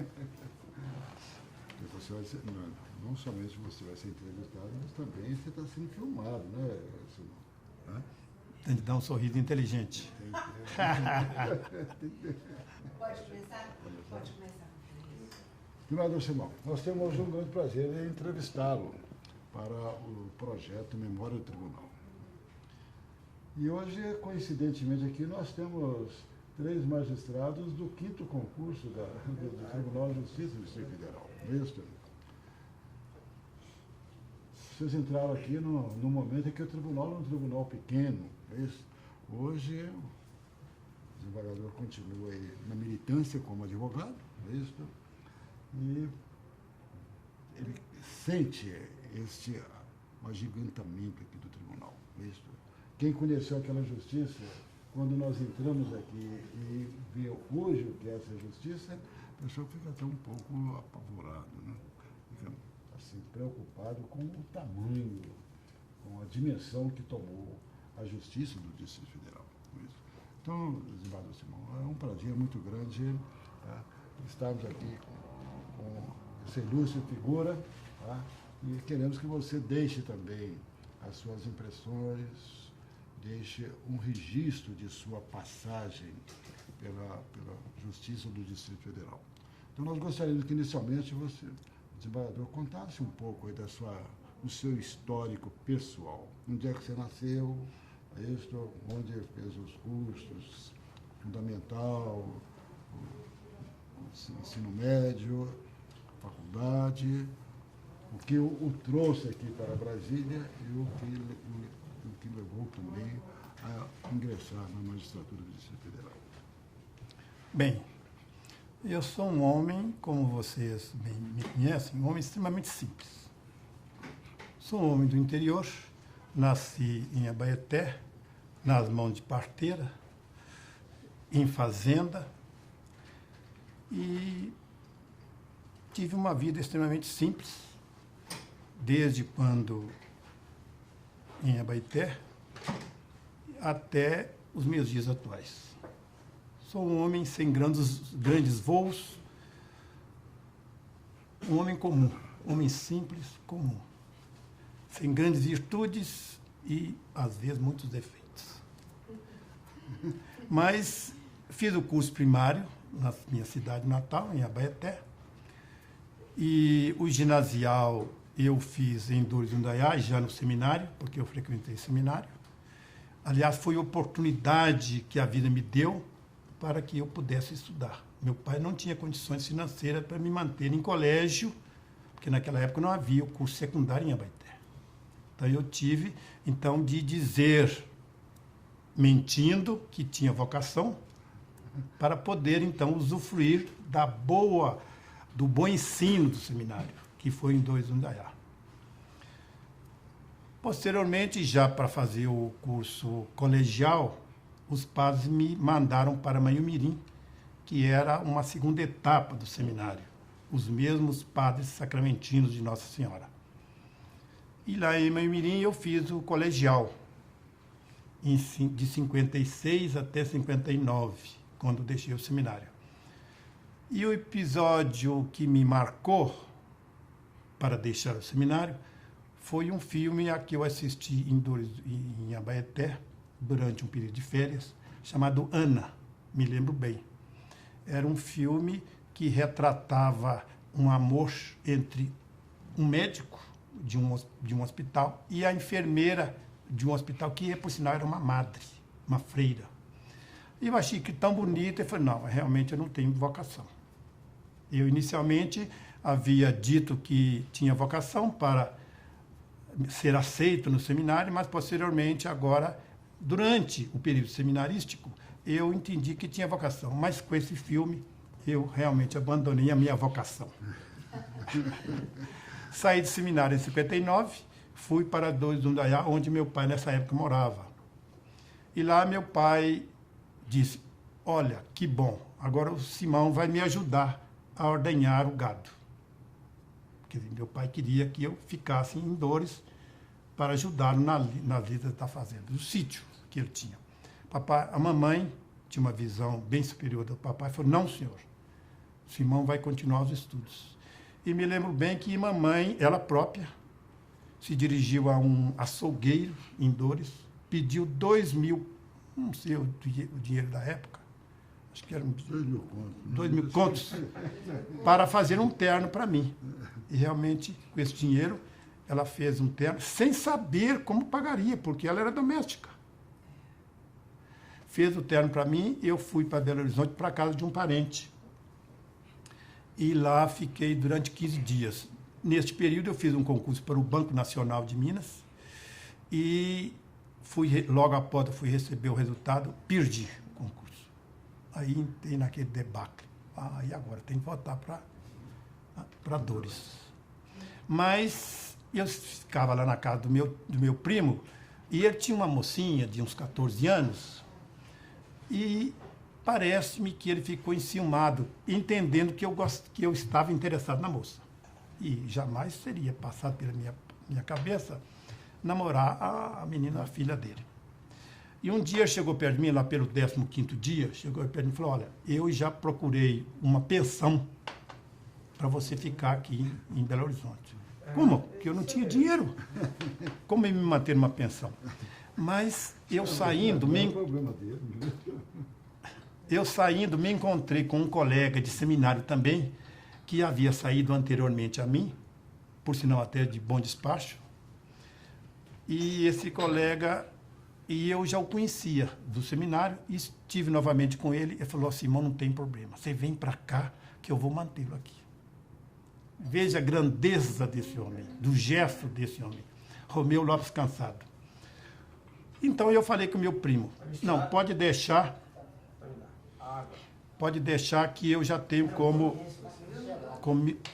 Porque você vai ser, não somente você vai ser entrevistado, mas também você está sendo filmado, né, Simão? Tem que dar um sorriso inteligente. Pode começar? Pode começar. Senador Simão, nós temos um grande prazer em entrevistá-lo para o projeto Memória do Tribunal. E hoje, coincidentemente, aqui nós temos 3 magistrados do 5º concurso do Tribunal de Justiça do Distrito Federal. Isso. Vocês entraram aqui no momento em que o tribunal é um tribunal pequeno. Isso. Hoje, o desembargador continua aí na militância como advogado. Isso. E ele sente este agigantamento aqui do tribunal. Isso. Quem conheceu aquela justiça, quando nós entramos aqui e vê hoje o que é essa justiça, a pessoa fica até um pouco apavorado, né? Fica assim, preocupado com o tamanho, com a dimensão que tomou a justiça do Distrito Federal. Isso. Então, desembargador Simão, é um prazer muito grande, tá, estarmos aqui com essa ilustre figura, tá, e queremos que você deixe também as suas impressões, deixe um registro de sua passagem pela Justiça do Distrito Federal. Então, nós gostaríamos que, inicialmente, você, desembargador, contasse um pouco aí do seu histórico pessoal. Onde é que você nasceu, onde fez os cursos, fundamental, o ensino médio, faculdade, o que o trouxe aqui para Brasília e o que levou também a ingressar na magistratura do Distrito Federal. Bem, eu sou um homem, como vocês bem me conhecem, um homem extremamente simples. Sou um homem do interior, nasci em Abaeté, nas mãos de parteira, em fazenda, e tive uma vida extremamente simples, desde quando em Abaeté até os meus dias atuais. Sou um homem sem grandes voos, um homem comum, homem simples, comum, sem grandes virtudes e, às vezes, muitos defeitos. Mas fiz o curso primário na minha cidade natal, em Abaeté, e o ginasial eu fiz em Dores do Indaiá, já no seminário, porque eu frequentei seminário. Aliás, foi a oportunidade que a vida me deu para que eu pudesse estudar. Meu pai não tinha condições financeiras para me manter em colégio, porque naquela época não havia o curso secundário em Abaeté. Então, eu tive, então, de dizer, mentindo, que tinha vocação, para poder, então, usufruir do bom ensino do seminário, que foi em Dores do Indaiá. Posteriormente, já para fazer o curso colegial, os padres me mandaram para Manhumirim, que era uma segunda etapa do seminário, os mesmos padres sacramentinos de Nossa Senhora. E lá em Manhumirim eu fiz o colegial, de 56 até 59, quando deixei o seminário. E o episódio que me marcou para deixar o seminário foi um filme a que eu assisti em Abaeté, durante um período de férias, chamado Ana, me lembro bem. Era um filme que retratava um amor entre um médico de um hospital e a enfermeira de um hospital, que, por sinal, era uma madre, uma freira. E eu achei que tão bonito, e falei, não, realmente eu não tenho vocação. Eu, inicialmente, havia dito que tinha vocação para ser aceito no seminário, mas, posteriormente, agora, durante o período seminarístico, eu entendi que tinha vocação. Mas, com esse filme, eu realmente abandonei a minha vocação. Saí do seminário em 59, fui para Dores do Indaiá, onde meu pai, nessa época, morava. E lá, meu pai disse, olha, que bom, agora o Simão vai me ajudar a ordenhar o gado. Quer dizer, meu pai queria que eu ficasse em Dores para ajudá-lo na vida da fazenda, do sítio que ele tinha. A mamãe tinha uma visão bem superior do papai, falou, não, senhor, Simão vai continuar os estudos. E me lembro bem que mamãe, ela própria, se dirigiu a um açougueiro em Dores, pediu 2.000, não sei o dinheiro da época, acho que eram 2.000 contos. 2.000 contos, para fazer um terno para mim. E realmente, com esse dinheiro, ela fez um terno, sem saber como pagaria, porque ela era doméstica. Fez o terno para mim, eu fui para Belo Horizonte, para a casa de um parente. E lá fiquei durante 15 dias. Neste período, eu fiz um concurso para o Banco Nacional de Minas e logo após eu fui receber o resultado, perdi o concurso. Aí entrei naquele debacle. E agora? Tem que voltar para Dores. Mas eu ficava lá na casa do meu primo e ele tinha uma mocinha de uns 14 anos e parece-me que ele ficou enciumado, entendendo que eu estava interessado na moça. E jamais seria passado pela minha cabeça namorar a menina, a filha dele. E um dia chegou perto de mim, lá pelo 15º dia, chegou perto de mim e falou, olha, eu já procurei uma pensão para você ficar aqui em Belo Horizonte. Como? Porque eu não tinha dinheiro. Como eu me manter numa pensão? Mas eu saindo, me encontrei com um colega de seminário também, que havia saído anteriormente a mim, por sinal até de bom despacho, e esse colega, e eu já o conhecia do seminário, e estive novamente com ele, ele falou assim, irmão, não tem problema, você vem para cá, que eu vou mantê-lo aqui. Veja a grandeza desse homem, do gesto desse homem, Romeu Lopes Cansado. Então eu falei com o meu primo, não, pode deixar que eu já tenho como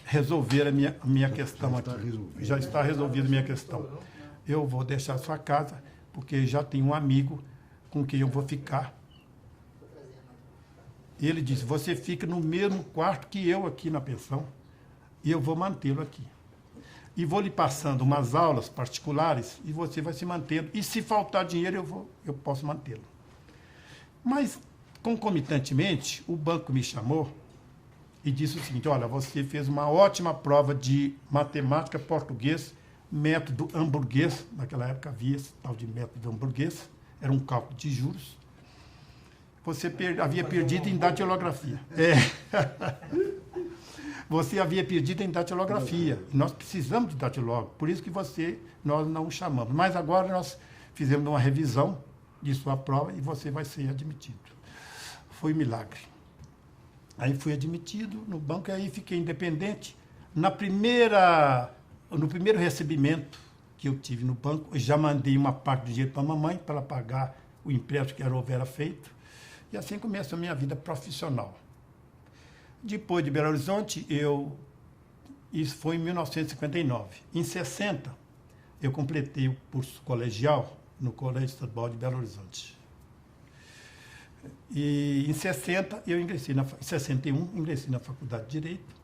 resolver a minha questão aqui. Já está resolvida a minha questão. Eu vou deixar a sua casa, porque já tenho um amigo com quem eu vou ficar. E ele disse, você fica no mesmo quarto que eu aqui na pensão, e eu vou mantê-lo aqui. E vou lhe passando umas aulas particulares, e você vai se mantendo. E se faltar dinheiro, eu posso mantê-lo. Mas, concomitantemente, o banco me chamou e disse o seguinte, olha, você fez uma ótima prova de matemática, português, método hamburguês, naquela época havia esse tal de método hamburguês, era um cálculo de juros. Você havia perdido em datilografia. Você havia perdido em datilografia. E nós precisamos de datilógrafo, por isso que nós não o chamamos. Mas agora nós fizemos uma revisão de sua prova e você vai ser admitido. Foi um milagre. Aí fui admitido no banco e aí fiquei independente. No primeiro recebimento que eu tive no banco, eu já mandei uma parte do dinheiro para a mamãe para ela pagar o empréstimo que era feito. E assim começou a minha vida profissional. Depois de Belo Horizonte, isso foi em 1959. Em 60, eu completei o curso colegial no Colégio Estadual de Belo Horizonte. E em 60, em 61, ingressei na Faculdade de Direito.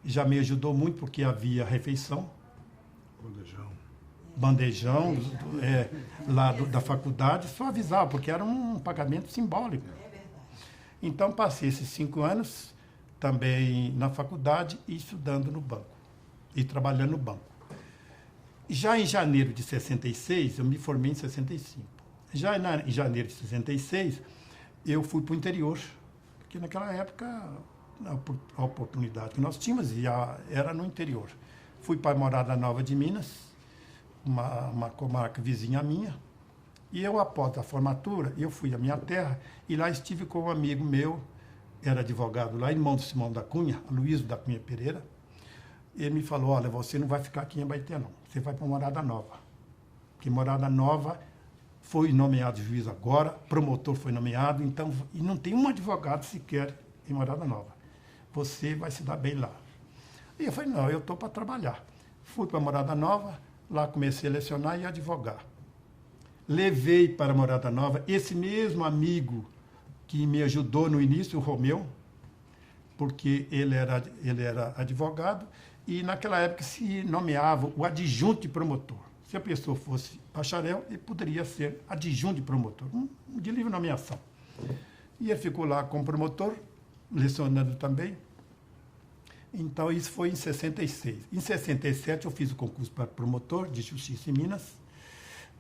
Já me ajudou muito, porque havia refeição. Bandejão, lá da faculdade, só avisava, porque era um pagamento simbólico. Então, passei esses 5 anos também na faculdade e estudando no banco, e trabalhando no banco. Já em janeiro de 66, eu me formei em 65. Já em janeiro de 66, eu fui para o interior, porque naquela época a oportunidade que nós tínhamos era no interior. Fui para Morada Nova de Minas, uma comarca vizinha minha, e eu, após a formatura, eu fui à minha terra, e lá estive com um amigo meu, era advogado lá, irmão do Simão da Cunha, Luiz da Cunha Pereira. Ele me falou, olha, você não vai ficar aqui em Abaeté, não. Você vai para Morada Nova. Porque Morada Nova foi nomeado juiz agora, promotor foi nomeado, então, e não tem um advogado sequer em Morada Nova. Você vai se dar bem lá. E eu falei, não, eu estou para trabalhar. Fui para Morada Nova, lá comecei a lecionar e advogar. Levei para Morada Nova esse mesmo amigo que me ajudou no início, o Romeu, porque ele era advogado, e naquela época se nomeava o adjunto de promotor. Se a pessoa fosse bacharel, ele poderia ser adjunto de promotor, de livre nomeação. E ele ficou lá como promotor, lecionando também, Então, isso foi em 66. Em 67, eu fiz o concurso para promotor de justiça em Minas.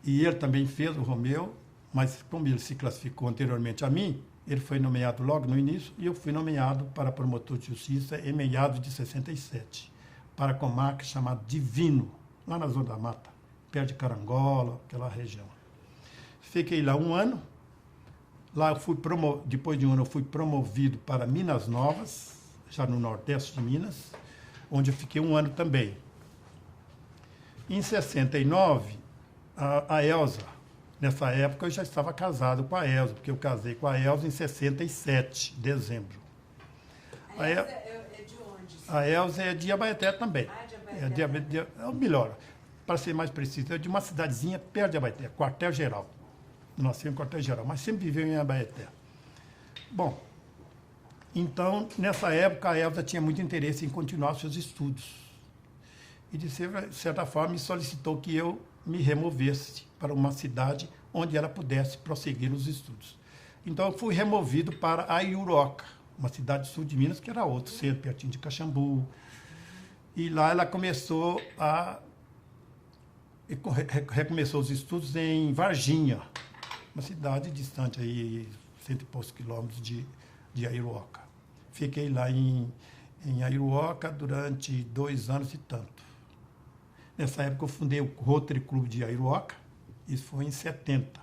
E ele também fez, o Romeu, mas como ele se classificou anteriormente a mim, ele foi nomeado logo no início e eu fui nomeado para promotor de justiça em meados de 67, para a comarca chamada Divino, lá na Zona da Mata, perto de Carangola, aquela região. Fiquei lá um ano. Lá eu depois de um ano eu fui promovido para Minas Novas, já no nordeste de Minas, onde eu fiquei um ano também. Em 69, a Elza, nessa época eu já estava casado com a Elza, porque eu casei com a Elza em 67, dezembro. A Elza é de onde? A Elza é de Abaeté também. Ah, de Abaeté. É o melhor, para ser mais preciso, é de uma cidadezinha perto de Abaeté, Quartel-Geral. Nasci em Quartel-Geral, mas sempre viveu em Abaeté. Bom, então, nessa época, a Elza tinha muito interesse em continuar seus estudos. E, de certa forma, me solicitou que eu me removesse para uma cidade onde ela pudesse prosseguir os estudos. Então, eu fui removido para Aiuroca, uma cidade sul de Minas, que era outro centro, pertinho de Caxambu. E lá ela começou recomeçou os estudos em Varginha, uma cidade distante, aí, 100 e poucos quilômetros de Aiuroca. Fiquei lá em Aiuroca durante 2 anos e tanto. Nessa época eu fundei o Rotary Club de Aiuroca, isso foi em 70.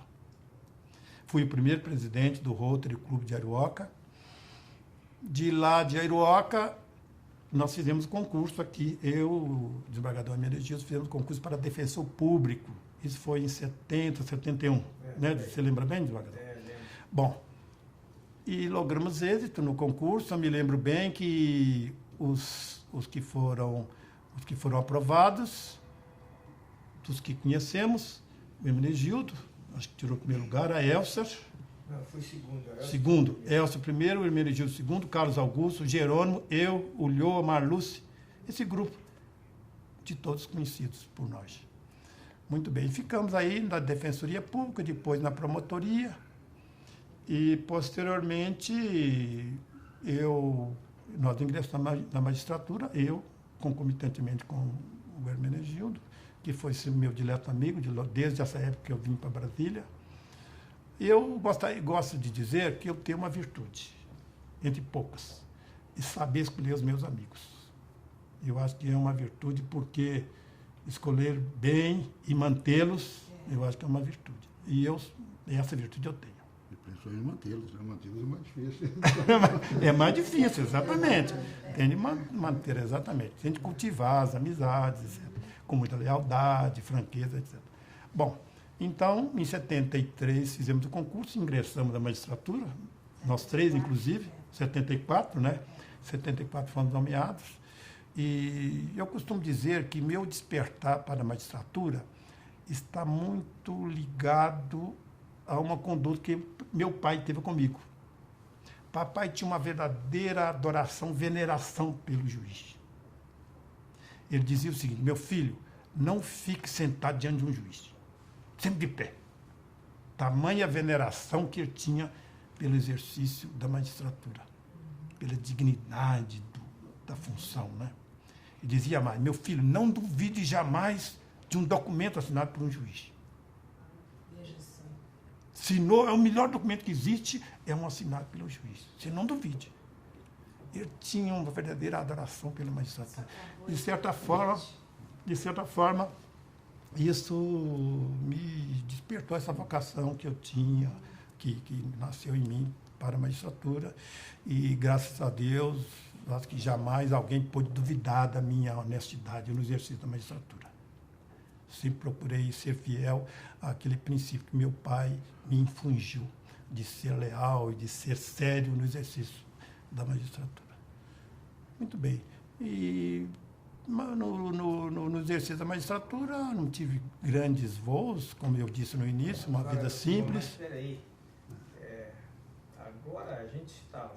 Fui o primeiro presidente do Rotary Club de Aiuroca. De lá de Aiuroca, nós fizemos concurso aqui, eu, o desembargador Hermenegildo, fizemos concurso para defensor público. Isso foi em 70, 71. Né? Você lembra bem, desembargador? Lembro. Bom, e logramos êxito no concurso. Eu me lembro bem que os que foram aprovados, dos que conhecemos, o Hermenegildo, acho que tirou o primeiro lugar, a Elsa. Não, fui segundo. Segundo, Elsa primeiro, o Hermenegildo segundo, Carlos Augusto, Jerônimo, eu, o Lhô, a Marluce, esse grupo de todos conhecidos por nós. Muito bem, ficamos aí na Defensoria Pública, depois na Promotoria, e posteriormente nós ingressamos na magistratura, eu, concomitantemente com o Hermenegildo, que foi meu dileto amigo, desde essa época que eu vim para Brasília. Eu gosto de dizer que eu tenho uma virtude, entre poucas, e saber escolher os meus amigos. Eu acho que é uma virtude porque escolher bem e mantê-los, eu acho que é uma virtude. E essa virtude eu tenho. E principalmente mantê-los, né? Mantê-los é mais difícil. É mais difícil, exatamente. Tem de manter, exatamente. Tem de cultivar as amizades, etc. Com muita lealdade, franqueza, etc. Bom, então, em 73, fizemos o concurso, ingressamos na magistratura, nós três, inclusive, 74, né? 74 fomos nomeados. E eu costumo dizer que meu despertar para a magistratura está muito ligado a uma conduta que meu pai teve comigo. Papai tinha uma verdadeira adoração, veneração pelo juiz. Ele dizia o seguinte: meu filho, não fique sentado diante de um juiz, sempre de pé. Tamanha veneração que ele tinha pelo exercício da magistratura, pela dignidade da função, né? E dizia mais: meu filho, não duvide jamais de um documento assinado por um juiz. Veja só. Se não, é o melhor documento que existe, é um assinado pelo juiz. Você não duvide. Ele tinha uma verdadeira adoração pela magistratura. De certa forma, isso me despertou essa vocação que eu tinha, que nasceu em mim para a magistratura. E, graças a Deus, acho que jamais alguém pôde duvidar da minha honestidade no exercício da magistratura. Sempre procurei ser fiel àquele princípio que meu pai me infundiu, de ser leal e de ser sério no exercício da magistratura. Muito bem. E no exercício da magistratura não tive grandes voos, como eu disse no início, uma vida simples. Mas espera aí. Agora a gente está...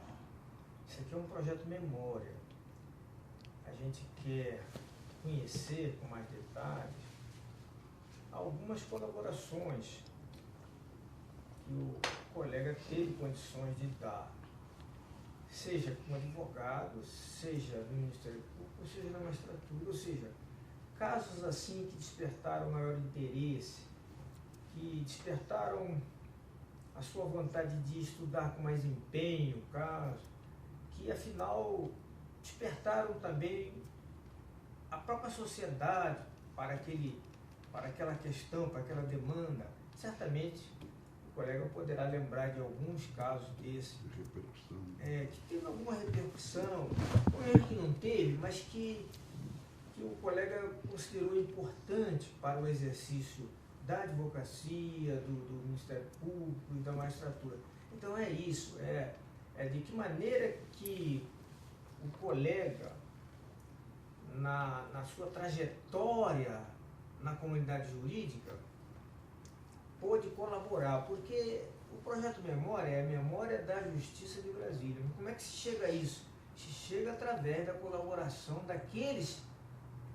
Isso aqui é um projeto memória. A gente quer conhecer com mais detalhes algumas colaborações que o colega teve condições de dar, seja como advogado, seja no Ministério Público, ou seja na magistratura, ou seja, casos assim que despertaram maior interesse, que despertaram a sua vontade de estudar com mais empenho, caso, que afinal despertaram também a própria sociedade para aquela questão, para aquela demanda. Certamente o colega poderá lembrar de alguns casos desses, que teve alguma repercussão, ou que não teve, mas que o colega considerou importante para o exercício da advocacia, do Ministério Público e da magistratura. Então é isso, é de que maneira que o colega, na sua trajetória na comunidade jurídica, pôde colaborar, porque o projeto Memória é a memória da Justiça de Brasília. Como é que se chega a isso? Se chega através da colaboração daqueles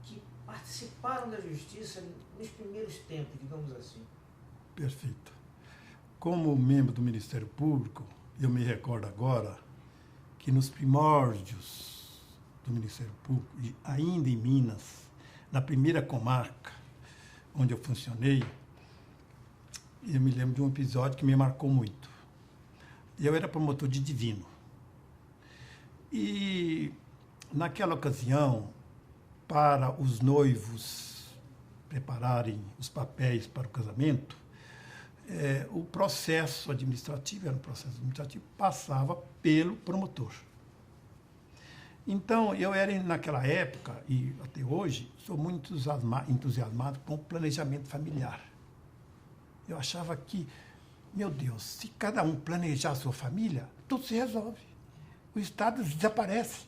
que participaram da Justiça nos primeiros tempos, digamos assim. Perfeito. Como membro do Ministério Público, eu me recordo agora que nos primórdios do Ministério Público, e ainda em Minas, na primeira comarca onde eu funcionei, eu me lembro de um episódio que me marcou muito. Eu era promotor de divino. E, naquela ocasião, para os noivos prepararem os papéis para o casamento, o processo administrativo, era um processo administrativo, passava pelo promotor. Então, eu era, naquela época, e até hoje, sou muito entusiasmado com o planejamento familiar. Eu achava que, meu Deus, se cada um planejar a sua família, tudo se resolve. O Estado desaparece.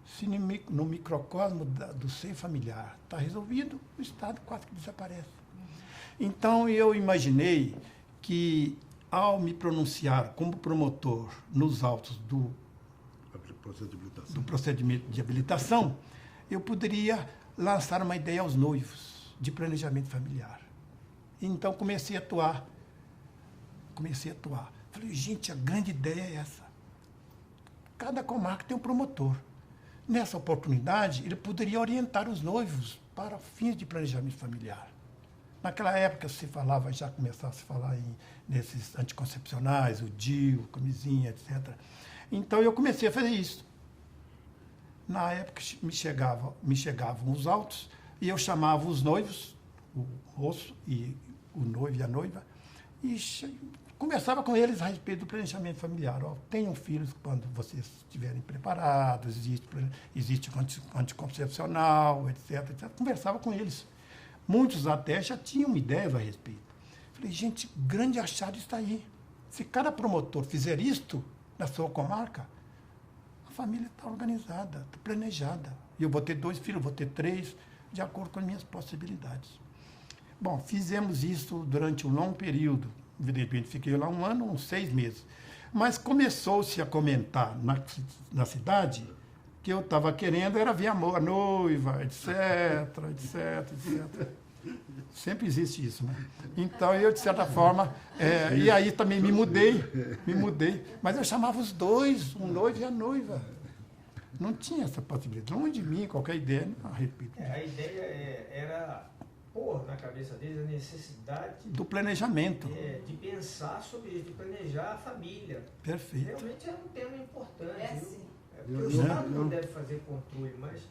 Se no microcosmo do seio familiar está resolvido, o Estado quase que desaparece. Então, eu imaginei que, ao me pronunciar como promotor nos autos do procedimento de habilitação, eu poderia lançar uma ideia aos noivos de planejamento familiar. Então, comecei a atuar. Falei, gente, a grande ideia é essa. Cada comarca tem um promotor. Nessa oportunidade, ele poderia orientar os noivos para fins de planejamento familiar. Naquela época, já começava a se falar nesses anticoncepcionais, o DIU, camisinha, etc. Então, eu comecei a fazer isso. Na época, me chegavam os autos e eu chamava os noivos, o moço e o noivo e a noiva, e conversava com eles a respeito do planejamento familiar. Tenham filhos quando vocês estiverem preparados, existe anticoncepcional, etc. Conversava com eles. Muitos até já tinham ideias a respeito. Falei, gente, grande achado está aí. Se cada promotor fizer isto na sua comarca, a família está organizada, está planejada. E eu vou ter 2 filhos, vou ter 3, de acordo com as minhas possibilidades. Bom, fizemos isso durante um longo período. Evidentemente, fiquei lá 1 ano, uns 6 meses. Mas começou-se a comentar na cidade que eu estava querendo era ver a noiva, etc. Sempre existe isso, né? Então, eu, de certa forma, e aí também me mudei, mas eu chamava os dois, o noivo e a noiva. Não tinha essa possibilidade. Longe de mim, qualquer ideia, a respeito. A ideia era pôr na cabeça deles a necessidade do planejamento. De pensar sobre isso, de planejar a família. Perfeito. Realmente é um tema importante. Sim. Porque o Estado não deve fazer controle, mas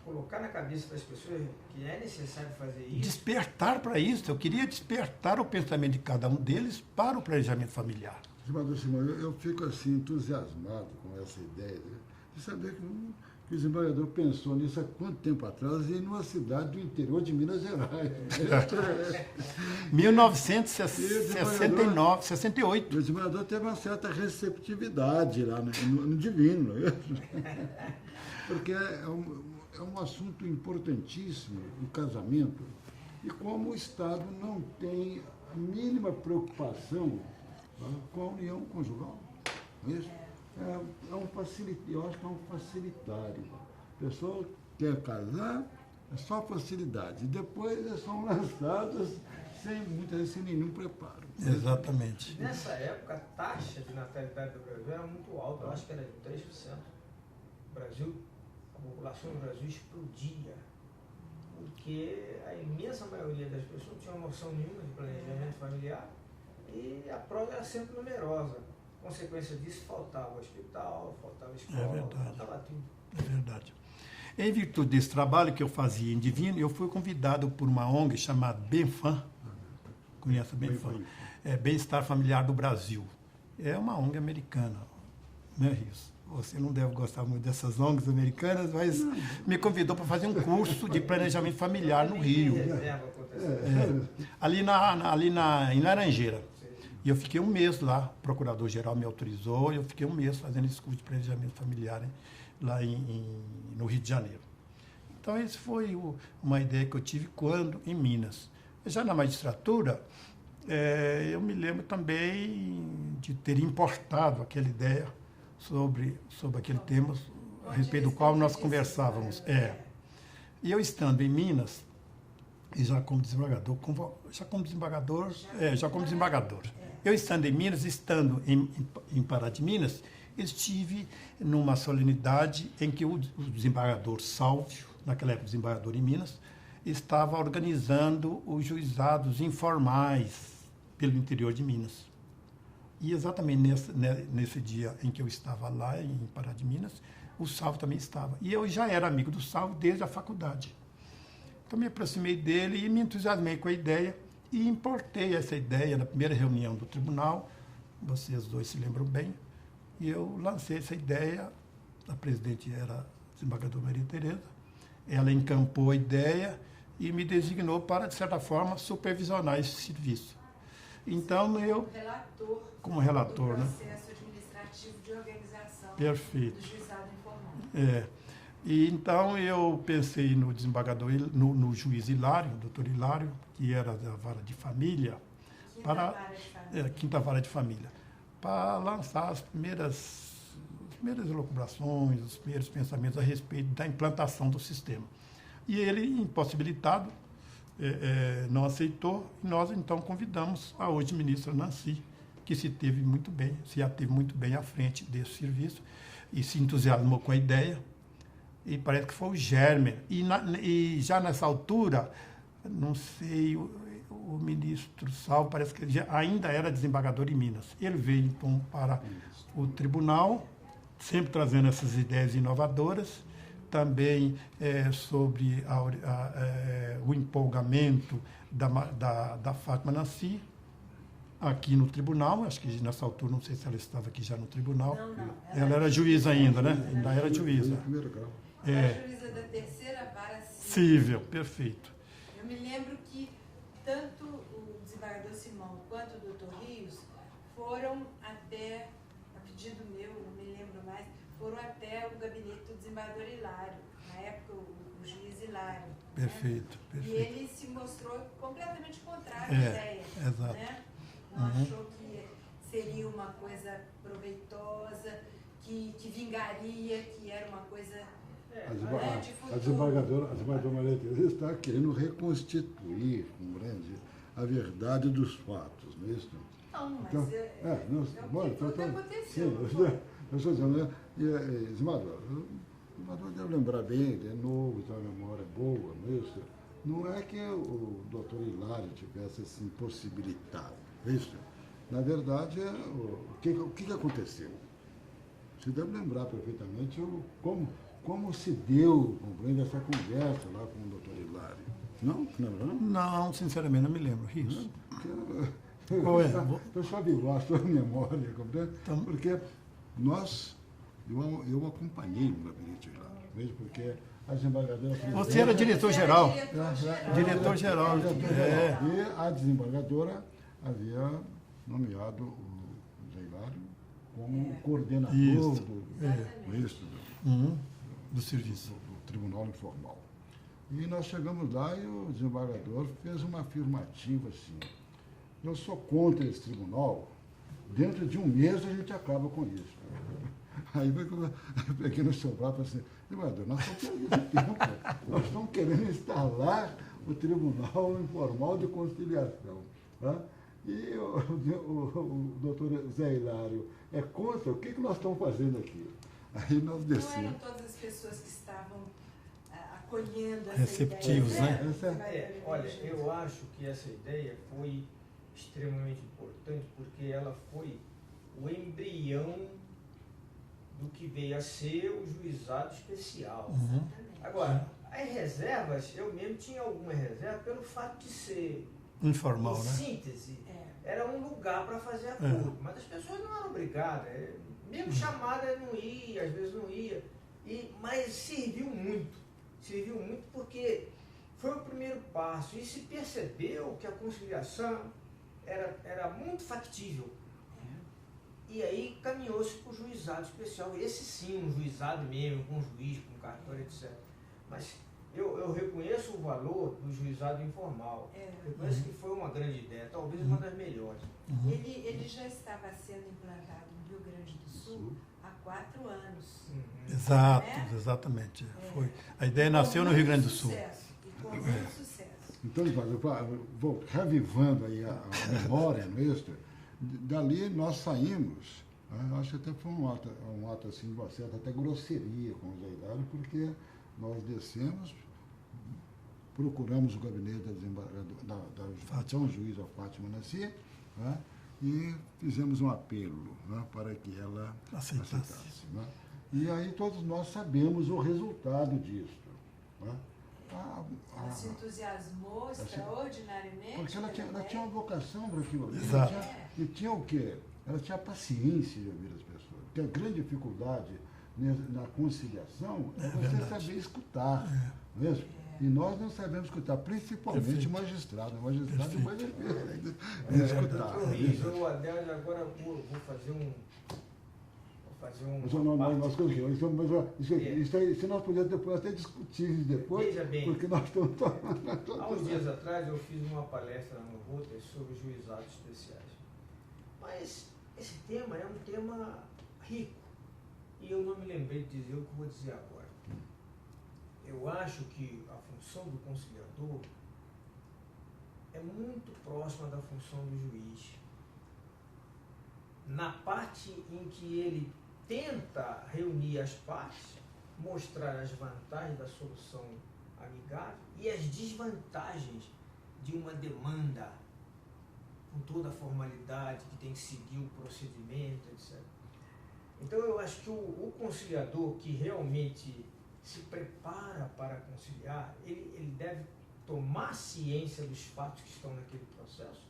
colocar na cabeça das pessoas que é necessário fazer isso. Despertar para isso. Eu queria despertar o pensamento de cada um deles para o planejamento familiar. Zimbabwe Simão, eu fico assim entusiasmado com essa ideia de saber que o desembargador pensou nisso há quanto tempo atrás e numa cidade do interior de Minas Gerais. 1969, 68. O desembargador teve uma certa receptividade lá no divino. Porque é um assunto importantíssimo, o casamento, e como o Estado não tem a mínima preocupação com a união conjugal. Não é isso? Eu acho que é um facilitário. A pessoa quer casar, é só facilidade. E depois são lançadas muitas vezes sem nenhum preparo. Exatamente. Nessa época, a taxa de natalidade do Brasil era muito alta, eu acho que era de 3%. O Brasil, a população do Brasil explodia, porque a imensa maioria das pessoas não tinha noção nenhuma de planejamento familiar e a prova era sempre numerosa. Consequência disso, faltava hospital, faltava escola, faltava tudo. É verdade. Em virtude desse trabalho que eu fazia em Divino, eu fui convidado por uma ONG chamada Benfam. Conhece a Benfam? É Bem-Estar Familiar do Brasil. É uma ONG americana, né, Rios? Você não deve gostar muito dessas ONGs americanas, mas me convidou para fazer um curso de planejamento familiar no Rio. Em Laranjeira. E eu fiquei um mês lá, o procurador-geral me autorizou, e eu fiquei um mês fazendo esse curso de planejamento familiar, hein, lá no Rio de Janeiro. Então, essa foi uma ideia que eu tive quando em Minas. Já na magistratura, eu me lembro também de ter importado aquela ideia sobre aquele tema, a respeito do qual nós conversávamos. E eu estando em Minas, e já como desembargador, eu estando em Minas, estando em Pará de Minas, estive numa solenidade em que o desembargador Sálvio, naquela época desembargador em Minas, estava organizando os juizados informais pelo interior de Minas. E exatamente nesse dia em que eu estava lá, em Pará de Minas, o Sálvio também estava. E eu já era amigo do Sálvio desde a faculdade. Então me aproximei dele e me entusiasmei com a ideia e importei essa ideia na primeira reunião do tribunal, vocês dois se lembram bem, e eu lancei essa ideia, a presidente era a desembargadora Maria Tereza, ela encampou a ideia e me designou para, de certa forma, supervisionar esse serviço. Então, eu... Como relator, do né? processo administrativo de organização Perfeito. do juizado informal. E então eu pensei no desembargador, no juiz Hilário, doutor Hilário, que era da vara de família, quinta vara de família, para lançar as primeiras elucubrações, os primeiros pensamentos a respeito da implantação do sistema. E ele, impossibilitado, não aceitou, e nós então convidamos a hoje ministra Nancy, que se ateve muito bem à frente desse serviço e se entusiasmou com a ideia. E parece que foi o germe. E já nessa altura, não sei, o ministro Salvo, parece que ele ainda era desembargador em Minas. Ele veio, então, para o tribunal, sempre trazendo essas ideias inovadoras, também sobre o empolgamento da Fátima Nancy, aqui no tribunal, acho que nessa altura, não sei se ela estava aqui já no tribunal. Não. Ela era juíza ainda, né? Ainda era juíza. Primeiro grau. Era juíza da terceira vara Cível, perfeito. Eu me lembro que tanto o desembargador Simão quanto o doutor Rios foram até, a pedido meu, não me lembro mais, foram até o gabinete do desembargador Hilário, na época o juiz Hilário. Perfeito, né? perfeito. E ele se mostrou completamente contrário à ideia. Exato. Né? Não achou que seria uma coisa proveitosa, que vingaria, que era uma coisa... A desembargadora Maria Tereza está querendo reconstituir a verdade dos fatos, não é isso? Não, mas então, o que aconteceu. Eu estou dizendo, desembargador deve lembrar bem, ele é novo, tem uma memória boa, não é isso? Não é que o doutor Hilário tivesse se impossibilitado, não é isso? Na verdade, o que aconteceu? Você deve lembrar perfeitamente como se deu, compreende, essa conversa lá com o doutor Hilário. Não? Não, sinceramente, não me lembro. Isso. Qual é? Eu só gosto da memória, compreende? Então, porque eu acompanhei o gabinete Hilário, mesmo porque a desembargadora... Você era diretor-geral. Diretor-geral. E a desembargadora havia nomeado o José Hilário como coordenador do serviço. Do Tribunal Informal. E nós chegamos lá e o desembargador fez uma afirmativa assim: eu sou contra esse tribunal, dentro de um mês a gente acaba com isso. Aí eu peguei no seu braço e falei assim: desembargador, nós estamos querendo instalar o Tribunal Informal de Conciliação. Tá? E o doutor Zé Hilário é contra, o que nós estamos fazendo aqui? Aí nós Não descemos. eram todas as pessoas que estavam acolhendo essa Receptivos, ideia. né? Olha, eu acho que essa ideia foi extremamente importante porque ela foi o embrião do que veio a ser o juizado especial. Uhum. Agora, as reservas, eu mesmo tinha alguma reserva pelo fato de ser, Informal, em né? síntese, era um lugar para fazer acordo, mas as pessoas não eram obrigadas, mesmo chamada não ia, às vezes não ia, mas serviu muito porque foi o primeiro passo e se percebeu que a conciliação era muito factível. E aí caminhou-se para o juizado especial, esse sim, um juizado mesmo, com juiz, com cartório, etc. Mas eu reconheço o valor do juizado informal. Reconheço que foi uma grande ideia, talvez uma das melhores. Ele já estava sendo implantado no Rio Grande do Sul há 4 anos. Exato, Né? exatamente. Foi. A ideia nasceu no Rio Grande do Sul. E com muito sucesso. Então, eu vou revivando aí a memória nuestra, dali nós saímos, né, acho que até foi um ato assim, de uma certa até grosseria com o Zé Hilário, porque nós descemos, procuramos o gabinete da São Juiz, a Fátima Nassi, né, e fizemos um apelo, né, para que ela aceitasse. Né? E aí todos nós sabemos o resultado disso. Né? Ela se entusiasmou extraordinariamente. Porque ela tinha uma vocação para aquilo ali. Exato. E tinha o quê? Ela tinha paciência de ouvir as pessoas. Porque a grande dificuldade na conciliação é você saber escutar. Mesmo? E nós não sabemos escutar, principalmente o magistrado. O magistrado é mais difícil de escutar. Eu, aliás, agora vou fazer um. Isso aí, se nós pudermos depois até discutir isso depois, Veja bem, porque nós estamos... Há uns dias atrás eu fiz uma palestra no Reuters sobre juizados especiais. Mas esse tema é um tema rico. E eu não me lembrei de dizer o que vou dizer agora. Eu acho que a função do conciliador é muito próxima da função do juiz. Na parte em que ele tenta reunir as partes, mostrar as vantagens da solução amigável e as desvantagens de uma demanda com toda a formalidade que tem que seguir o procedimento, etc. Então eu acho que o conciliador que realmente se prepara para conciliar, ele deve tomar ciência dos fatos que estão naquele processo,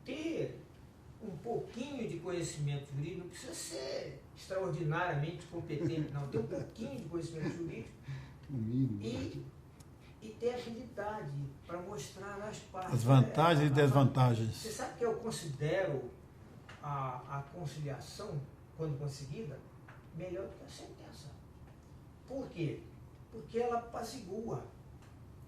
ter um pouquinho de conhecimento jurídico, não precisa ser extraordinariamente competente, não, ter um pouquinho de conhecimento jurídico e ter habilidade para mostrar as partes. As vantagens e desvantagens. Você sabe que eu considero a conciliação, quando conseguida, melhor do que a sentença. Por quê? Porque ela apazigua.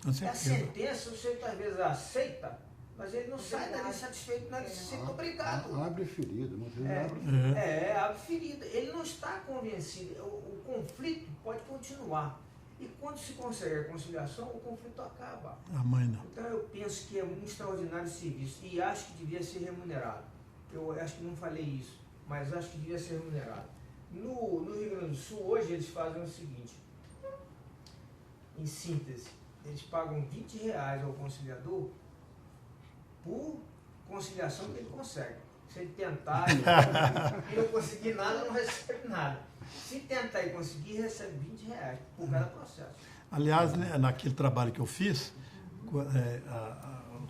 A sentença, você às vezes aceita, mas ele não sai dali satisfeito, não é sempre obrigado. Abre ferida, não tem abre ferida. Ele não está convencido. O conflito pode continuar. E quando se consegue a conciliação, o conflito acaba. A mãe não. Então eu penso que é um extraordinário serviço e acho que devia ser remunerado. Eu acho que não falei isso, mas acho que devia ser remunerado. No Rio Grande do Sul, hoje, eles fazem o seguinte, em síntese, eles pagam R$20 ao conciliador por conciliação que ele consegue. Se ele tentar e não conseguir nada, não recebe nada. Se tentar e conseguir, recebe R$20 por cada processo. Aliás, né, naquele trabalho que eu fiz,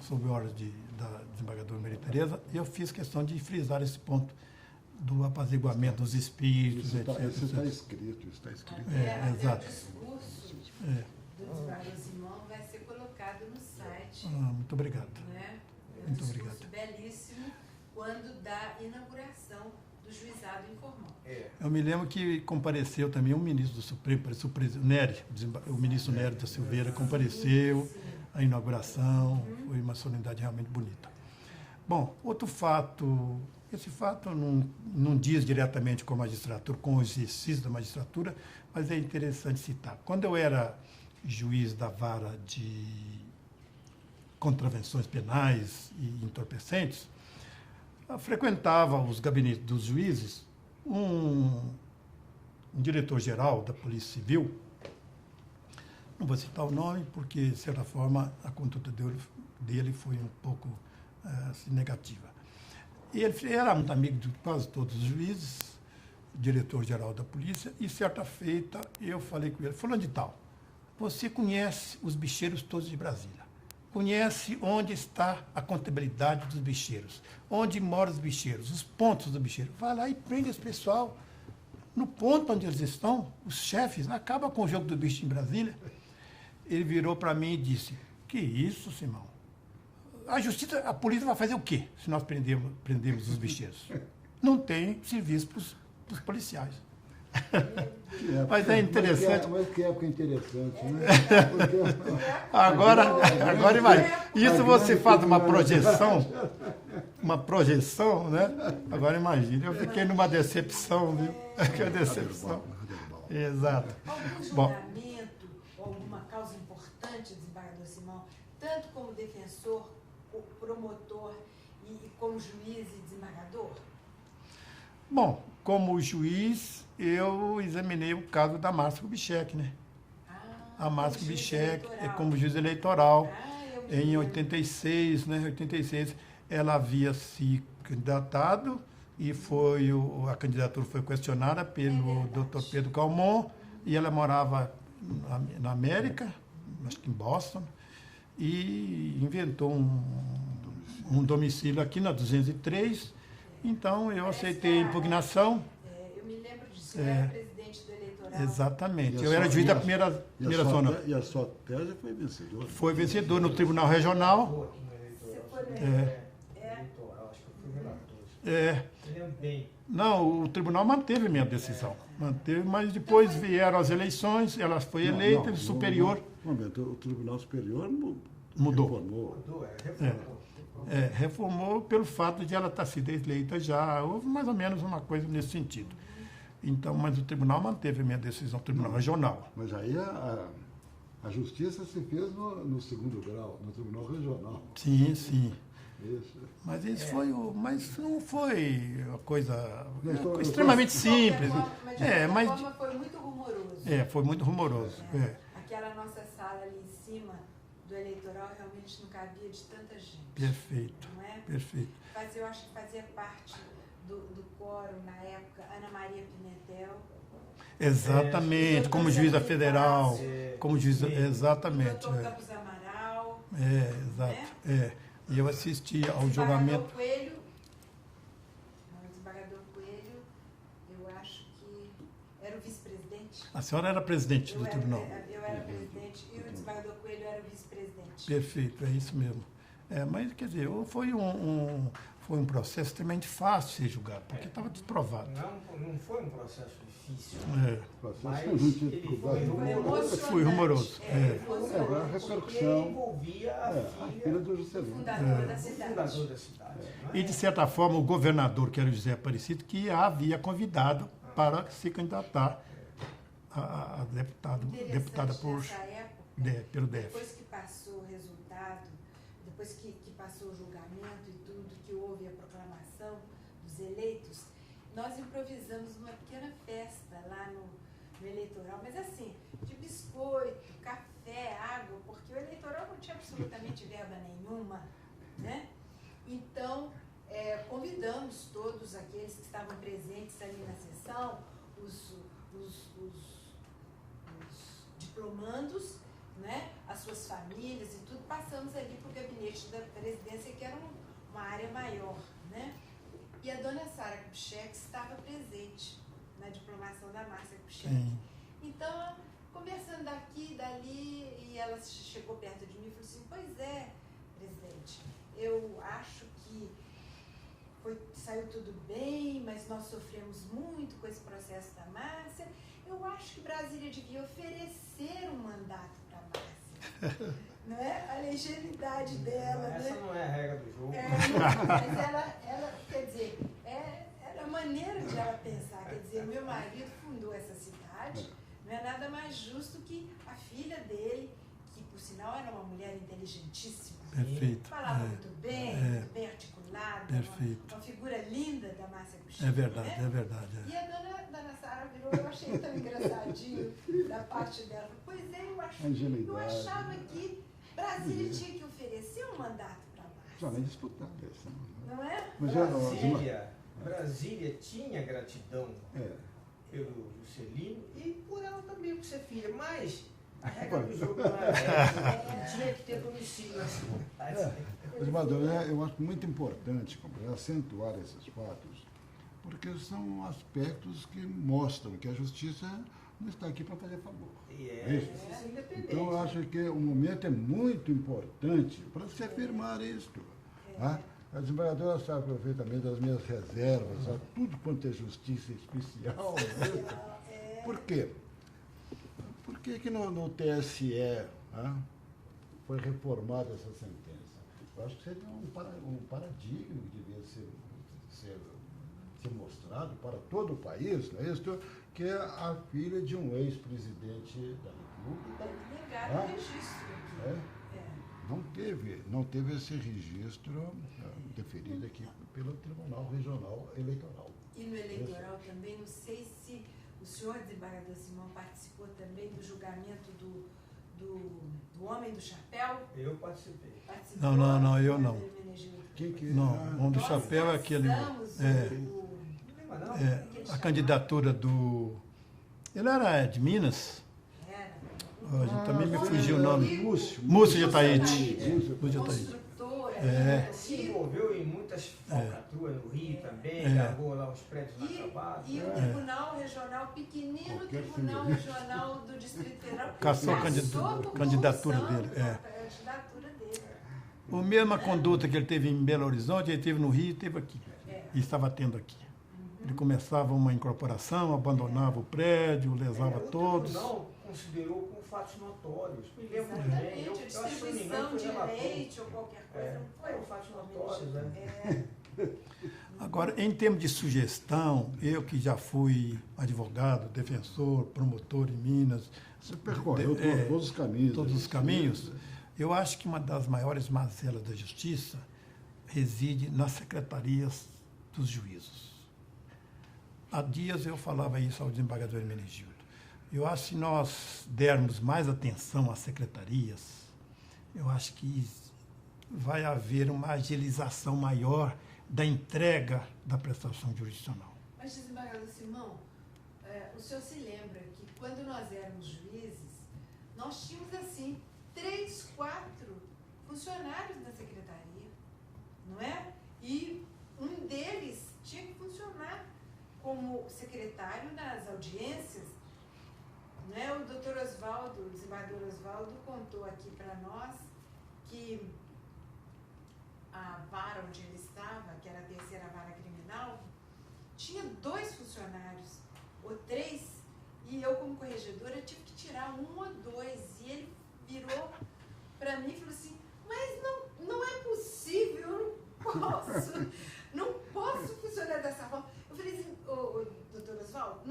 sob ordem da desembargadora Maria Tereza, eu fiz questão de frisar esse ponto do apaziguamento dos espíritos, etc. Isso está escrito, exato. O discurso do desembargador Simão vai ser colocado no site. Muito obrigado. Né? Muito discurso obrigado. belíssimo quando da inauguração do juizado informal. Eu me lembro que compareceu também um ministro do Supremo, Nery, o ministro Nery da Silveira compareceu à inauguração, foi uma solenidade realmente bonita. Bom, outro fato, esse fato não diz diretamente com a magistratura, com o exercício da magistratura, mas é interessante citar. Quando eu era juiz da vara de contravenções penais e entorpecentes, frequentava os gabinetes dos juízes um diretor-geral da Polícia Civil, não vou citar o nome, porque, de certa forma, a conduta dele foi um pouco assim, negativa. E ele era muito amigo de quase todos os juízes, diretor-geral da polícia, e certa feita eu falei com ele, fulano de tal, você conhece os bicheiros todos de Brasília, conhece onde está a contabilidade dos bicheiros, onde moram os bicheiros, os pontos do bicheiro. Vai lá e prende esse pessoal no ponto onde eles estão, os chefes, acaba com o jogo do bicho em Brasília. Ele virou para mim e disse, que isso, Simão? A polícia vai fazer o quê se nós prendemos os bicheiros? Não tem serviço para os policiais. Mas é interessante. Mas que época interessante, né? Agora imagina. Isso você faz uma projeção, né? Agora imagina. Eu fiquei numa decepção, viu? Que decepção. Exato. Algum Bom, julgamento ou alguma causa importante, desembargador Simão, tanto como defensor, promotor e como juiz e desembargador? bom, como juiz, eu examinei o caso da Márcia Kubitschek, né? A Márcia Kubitschek, como juiz eleitoral, em 86, né? 86, ela havia se candidatado e a candidatura foi questionada pelo Dr. Pedro Calmon, e ela morava na América, acho que em Boston, e inventou um domicílio aqui na 203. Então, eu aceitei a impugnação. Eu me lembro disso, eu era presidente do eleitoral. Exatamente. Eu era juiz da primeira zona. E a sua tese foi vencedora? Foi vencedor no Tribunal Regional. Você foi eleitoral, acho que eu fui relator. Eu lembro bem. Não, o tribunal manteve minha decisão. Manteve, mas depois vieram as eleições, ela foi eleita, superior. O Tribunal Superior Mudou. reformou. Mudou, reformou. Reformou pelo fato de ela estar sido eleita já. Houve mais ou menos uma coisa nesse sentido. Então, mas o tribunal manteve a minha decisão, o Tribunal Regional. Mas aí a justiça se fez no segundo grau, no Tribunal Regional. Sim, sim. Isso. Mas isso mas não foi uma coisa Não, extremamente simples. Mas de qualquer forma foi muito rumoroso. Foi muito rumoroso. Aquela nossa sala ali em cima do eleitoral realmente não cabia de tanta gente. Perfeito. Não é? Perfeito. Mas eu acho que fazia parte do quórum na época Ana Maria Pimentel. Exatamente, como juíza federal, como juíza, exatamente. O Dr. Campos Amaral. Exato. E eu assisti ao julgamento. O desembargador Coelho, eu acho que era o vice-presidente. A senhora era presidente do tribunal. Eu era presidente e o desembargador Coelho era o vice-presidente. Perfeito, é isso mesmo. Mas, quer dizer, foi um processo extremamente fácil de ser julgado, porque estava desprovado. Não foi um processo difícil. Mas ele foi rumoroso. A repercussão. Envolvia A filha do Juscelino. Fundador da cidade. Fundador da cidade. E, de certa forma, o governador, que era o José Aparecido, que a havia convidado para se candidatar a deputada pelo DF. Depois que passou o resultado, depois que passou o julgamento e tudo, que houve a proclamação dos eleitos, nós improvisamos uma pequena festa lá no eleitoral, mas assim, de biscoito, café, água, porque o eleitoral não tinha absolutamente verba nenhuma, né? Então, convidamos todos aqueles que estavam presentes ali na sessão, os diplomandos, né, as suas famílias e tudo, passamos ali para o gabinete da presidência, que era uma área maior, né? E a dona Sara Kubitschek estava presente na diplomação da Márcia Kubitschek. Então, conversando daqui e dali, e ela chegou perto de mim e falou assim, pois é, presidente, eu acho que saiu tudo bem, mas nós sofremos muito com esse processo da Márcia. Eu acho que Brasília devia oferecer um mandato para a Márcia. Não é? A legitimidade dela. Essa não é a regra do jogo. Mas ela, quer dizer, era a maneira de ela pensar. Quer dizer, meu marido fundou essa cidade, não é nada mais justo que a filha dele, que por sinal era uma mulher inteligentíssima. Perfeito. Falava É, muito bem articulada, perfeito. uma figura linda da Márcia Cuxinha. É verdade, né? é verdade. E a dona Sara virou, eu achei tão engraçadinho da parte dela. Pois é, eu achava que Brasília tinha que oferecer um mandato para Márcia. Somente disputar essa. Não é? Mas Brasília tinha gratidão pelo Juscelino e por ela também, por ser filha, mas a regra do jogo não era essa. Tinha que ter domicílio na cidade. Mas, eu acho muito importante acentuar esses fatos, porque são aspectos que mostram que a justiça não está aqui para fazer favor. Justiça independente. Então, eu acho que o momento é muito importante para se afirmar isto. Tá? A desembargadora sabe perfeitamente das minhas reservas, a tudo quanto é justiça especial. Por quê? Por que no TSE foi reformada essa sentença? Eu acho que seria um paradigma que devia ser mostrado para todo o país, não é isso? Que é a filha de um ex-presidente da República. Negaram o registro aqui. Não teve esse registro deferido aqui pelo Tribunal Regional Eleitoral. E no eleitoral também, não sei se o senhor desembargador Simão participou também do julgamento do Homem do Chapéu? Eu participei. Não, eu não. Quem que Não, o Homem do Chapéu é aquele... a candidatura do... Ele era de Minas? Também me fugiu o nome. Múcio de Itaíde. Se envolveu em muitas falcatruas no Rio também, largou lá os prédios inacabados. E o Tribunal Regional pequenino, Tribunal Regional do Distrito Federal, caçou a candidatura dele. A mesma conduta que ele teve em Belo Horizonte, ele teve no Rio e teve aqui. E estava tendo aqui. Ele começava uma incorporação, abandonava o prédio, lesava todos. Não considerou como fatos notórios. Me lembro Exatamente, bem. a distribuição de leite ou qualquer coisa. Não foi fatos notórios, né? Agora, em termos de sugestão, eu que já fui advogado, defensor, promotor em Minas... Você percorreu todos os caminhos. Todos os caminhos. Eu acho que uma das maiores mazelas da justiça reside nas secretarias dos juízos. Há dias eu falava isso ao desembargador Hermenegildo. Eu acho que se nós dermos mais atenção às secretarias, eu acho que vai haver uma agilização maior da entrega da prestação jurisdicional. Mas, desembargador Simão, o senhor se lembra que quando nós éramos juízes, nós tínhamos, assim, 3, 4 funcionários na secretaria, não é? E um deles tinha que funcionar como secretário nas audiências, né? O doutor Oswaldo, o desembargador Oswaldo, contou aqui para nós que a vara onde ele estava, que era a terceira vara criminal, tinha 2 funcionários, ou 3, e eu, como corregedora, tive que tirar 1 ou 2, e ele virou para mim e falou assim, mas não é possível, eu não posso funcionar dessa forma. Eu falei assim, doutor Oswaldo,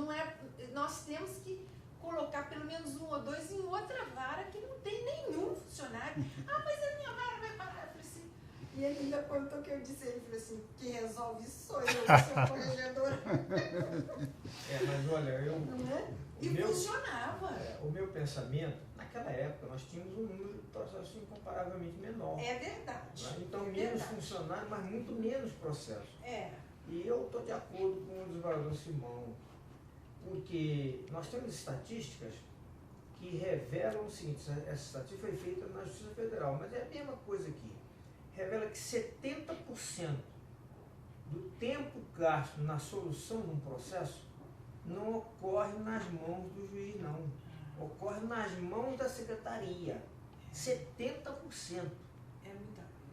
nós temos que colocar pelo menos 1 ou 2 em outra vara que não tem nenhum funcionário. Mas a minha vara vai parar. Eu falei assim, e ele ainda contou que eu disse, ele falou assim, quem resolve isso sou eu, sou corregedora. Mas olha, funcionava. O meu pensamento, naquela época, nós tínhamos um número de processos incomparavelmente menor. É verdade. Né? Então, menos funcionário, mas muito menos processo. E eu estou de acordo com o desembargador Simão, porque nós temos estatísticas que revelam o seguinte, essa estatística foi feita na Justiça Federal, mas é a mesma coisa aqui. Revela que 70% do tempo gasto na solução de um processo não ocorre nas mãos do juiz, não. Ocorre nas mãos da secretaria. 70%.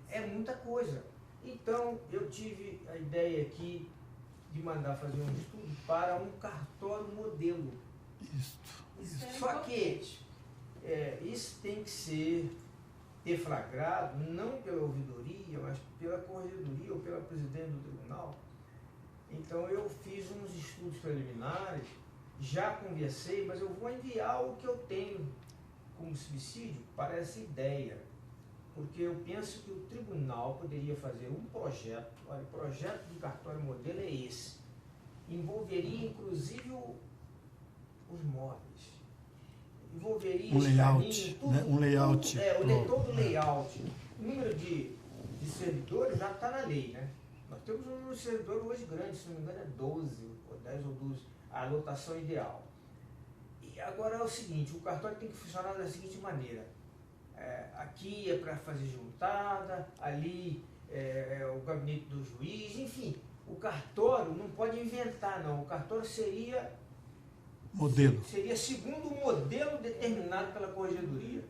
É muita coisa. Então, eu tive a ideia aqui de mandar fazer um estudo para um cartório modelo. Só que isso tem que ser deflagrado, não pela ouvidoria, mas pela corregedoria ou pela presidente do tribunal. Então, eu fiz uns estudos preliminares, já conversei, mas eu vou enviar o que eu tenho como subsídio para essa ideia, porque eu penso que o tribunal poderia fazer um projeto, olha, o projeto de cartório modelo é esse, envolveria inclusive os móveis, envolveria um layout, escaninho, tudo, né? Um layout. todo o layout. O número de servidores já está na lei, né? Nós temos um número de servidores hoje grande, se não me engano é 12, ou 10 ou 12, a lotação ideal. E agora é o seguinte, o cartório tem que funcionar da seguinte maneira. Aqui é para fazer juntada, ali é o gabinete do juiz, enfim. O cartório não pode inventar, não. O cartório seria Modelo. Seria segundo o modelo determinado pela corregedoria.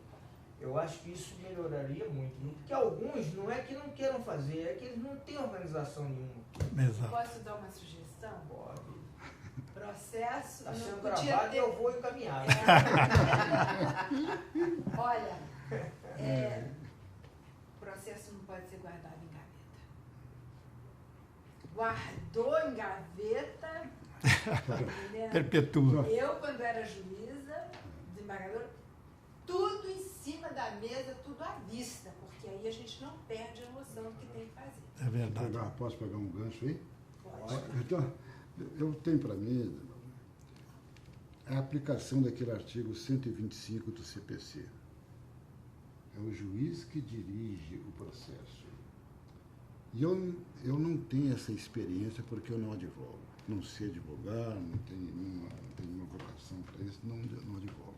Eu acho que isso melhoraria muito. Porque alguns não é que não queiram fazer, é que eles não têm organização nenhuma. Exato. Posso dar uma sugestão? Pode. Processo. Está não sendo podia gravado ter- e eu vou encaminhar. Olha, processo não pode ser guardado em gaveta. Guardou em gaveta. Entendeu? Perpetua. Eu, quando era juíza, desembargadora, tudo em cima da mesa, tudo à vista, porque aí a gente não perde a noção do que tem que fazer. É verdade. Posso pegar um gancho aí? Pode. Então, eu tenho para mim a aplicação daquele artigo 125 do CPC. É o juiz que dirige o processo. E eu não tenho essa experiência porque eu não advogo. Não sei advogar, não tenho nenhuma vocação para isso, não advogo.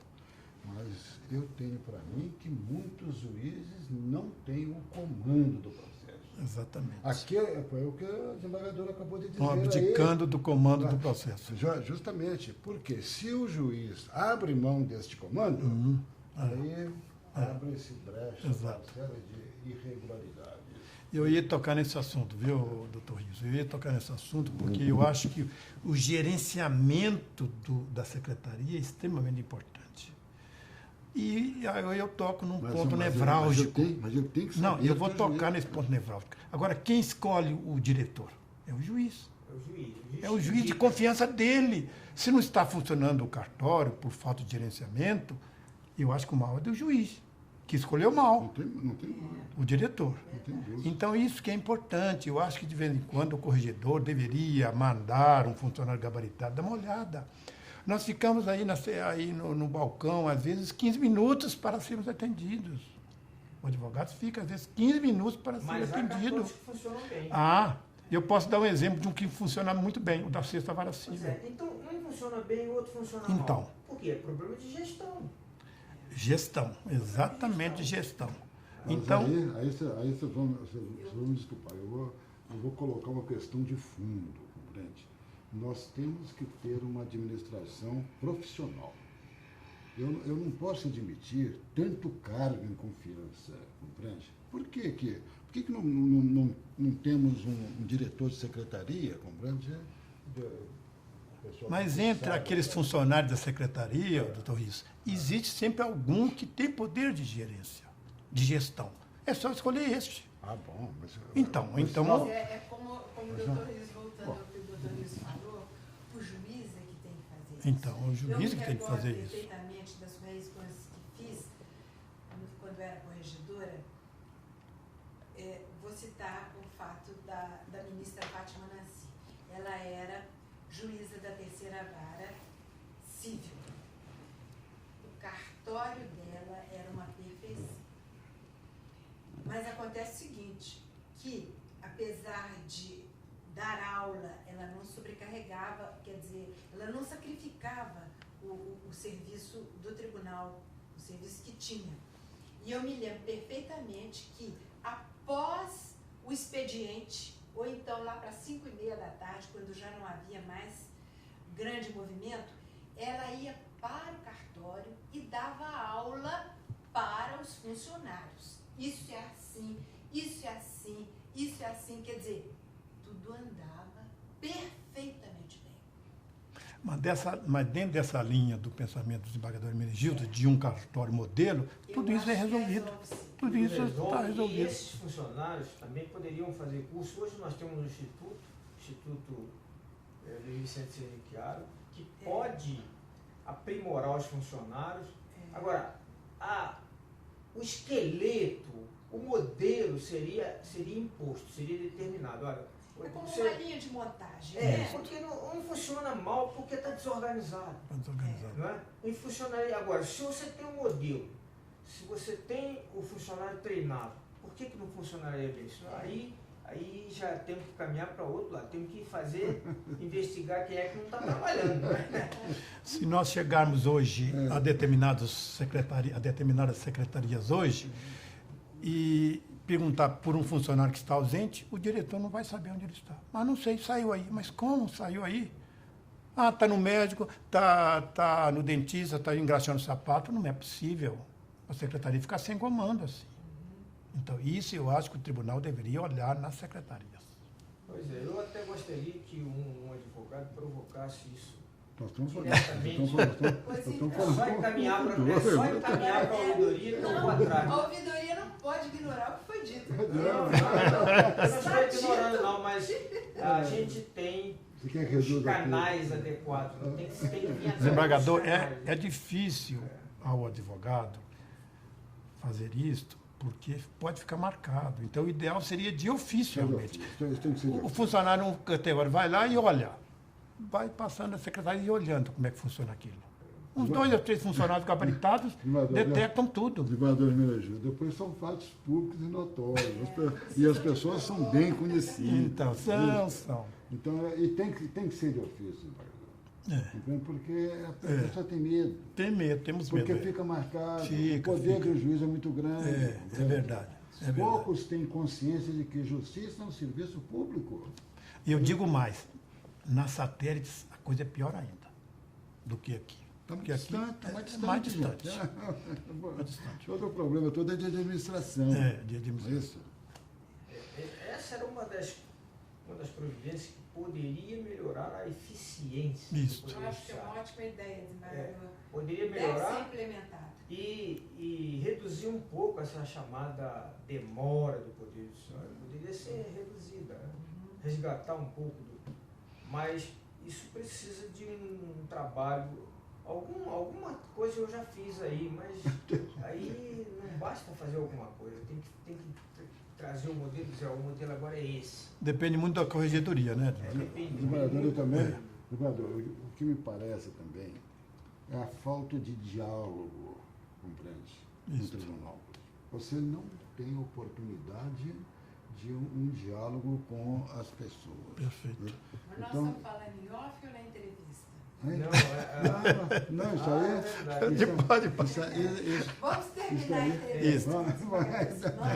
Mas eu tenho para mim que muitos juízes não têm o comando do processo. Exatamente. Aqui foi o que a desembargadora acabou de dizer. Abdicando do comando do processo. Justamente, porque se o juiz abre mão deste comando, aí abre-se brecha para Exato. uma série de irregularidades. Eu ia tocar nesse assunto, viu, doutor Rios? Eu ia tocar nesse assunto porque eu acho que o gerenciamento da secretaria é extremamente importante. E aí eu toco num ponto nevrálgico. Mas eu tenho que saber. Não, eu vou que é tocar juiz. nesse ponto nevrálgico. Agora, quem escolhe o diretor? É o juiz. É o juiz. É o juiz de confiança dele. Se não está funcionando o cartório por falta de gerenciamento, eu acho que o mal é do juiz, que escolheu mal Não tem o diretor. não tem dúvida. Então, isso que é importante. Eu acho que, de vez em quando, o corregedor deveria mandar um funcionário gabaritado dar uma olhada. Nós ficamos aí no balcão, às vezes, 15 minutos para sermos atendidos. O advogado fica, às vezes, 15 minutos para ser Mas há atendido. cartórios que funcionam bem. Eu posso dar um exemplo de um que funciona muito bem, o da Sexta Vara Pois Civil. é, então, um funciona bem e o outro funciona Então. mal. Por quê? É problema de gestão. Gestão, exatamente gestão. Mas Então, aí vocês vão me desculpar, eu vou colocar uma questão de fundo, compreende? Nós temos que ter uma administração profissional. Eu não posso admitir tanto cargo em confiança, compreende? Por que não temos um diretor de secretaria, compreende? mas entre aqueles funcionários da secretaria, doutor Rios, existe sempre algum que tem poder de gerência, de gestão. É só escolher este. Bom, mas... Então, Mas como o doutor Rios, voltando ao que o doutor Rios falou, o juiz é que tem que fazer isso. Então, o juiz que tem que fazer Eu me isso. recordo perfeitamente das primeiras coisas que fiz, quando eu era corregedora. Vou citar o fato da ministra Fátima Nassi. Ela era juíza da terceira vara civil. O cartório dela era uma perfeição. Mas acontece o seguinte, que apesar de dar aula, ela não sobrecarregava, quer dizer, ela não sacrificava o serviço do tribunal, o serviço que tinha. E eu me lembro perfeitamente que após o expediente, ou então lá para 5:30 da tarde, quando já não havia mais grande movimento, ela ia para o cartório e dava aula para os funcionários. Isso é assim, isso é assim, isso é assim, quer dizer, tudo andava perfeitamente bem. Mas dentro dessa linha do pensamento do desembargador Hermenegildo, de um cartório modelo, tudo isso é resolvido. Tudo isso está E resolvido. esses funcionários também poderiam fazer curso. Hoje nós temos um Instituto Luiz Vicente Sernichiaro, que pode aprimorar os funcionários. Agora, o esqueleto, o modelo seria imposto, seria determinado. Olha, É como você- uma linha de montagem. É, né? porque não funciona mal porque está desorganizado. Desorganizado. Não é? E funcionaria. Agora, se você tem um modelo, se você tem o funcionário treinado, por que não funcionaria bem? Aí já temos que caminhar para outro lado, temos que investigar quem é que não está trabalhando. Né? Se nós chegarmos hoje a determinadas secretarias hoje e perguntar por um funcionário que está ausente, o diretor não vai saber onde ele está. Mas não sei, saiu aí. Mas como saiu aí? Ah, está no médico, tá no dentista, está engraxando o sapato. Não é possível a secretaria ficar sem comando assim. Então, isso eu acho que o tribunal deveria olhar nas secretarias. Pois é, eu até gostaria que um advogado provocasse isso. Nós estamos falando. Diretamente. É só encaminhar para a ouvidoria que eu vou atrás. A ouvidoria não pode ignorar o que foi dito. Não, eu não estou ignorando não, mas a gente tem Você quer que reduza aqui? canais adequados, não tem que vir atrás Desembargador, dos canais. é difícil ao advogado fazer isto, porque pode ficar marcado. Então, o ideal seria de ofício, realmente. Isso tem que ser de O ofício. funcionário, um categoria, vai lá e olha. Vai passando a secretaria e olhando como é que funciona aquilo. Uns 2 ou 3 funcionários gabaritados detectam tudo. Desembargador Menegiu, depois são fatos públicos e notórios. E as pessoas são bem conhecidas. Então, são. Então, e tem que ser de ofício, desembargador. Entende? Porque a pessoa tem medo. Tem medo, temos Porque medo. fica marcado. Fica, o poder fica. do juiz é muito grande. É verdade. É verdade. Poucos têm consciência de que justiça é um serviço público. E eu digo mais, nas satélites a coisa é pior ainda do que aqui. Está muito Porque aqui distante, é mais mais distante. distante. Mais distante. Todo o problema todo é de administração. De administração. Isso. Essa era uma das providências que poderia melhorar a eficiência Isso. do Eu Poder acho que é uma Judiciário. ótima ideia, desembargador. Poderia Deve ser melhorar implementado. e reduzir um pouco essa chamada demora do Poder Judiciário. Poderia ser reduzida, né? Resgatar um pouco mas isso precisa de um trabalho. Alguma coisa eu já fiz aí, mas aí não basta fazer alguma coisa. Tem que trazer o modelo e dizer, o modelo agora é esse. Depende muito da corregedoria, né? Depende Desembargador, eu muito. também, desembargador, o que me parece também é a falta de diálogo, compreende, no Isso. tribunal. Você não tem oportunidade de um diálogo com as pessoas. Perfeito. Mas nós Então- estamos falando em off ou na entrevista? Hein? Não, Isso aí. é verdade. Vamos terminar a aí- entrevista. Isso.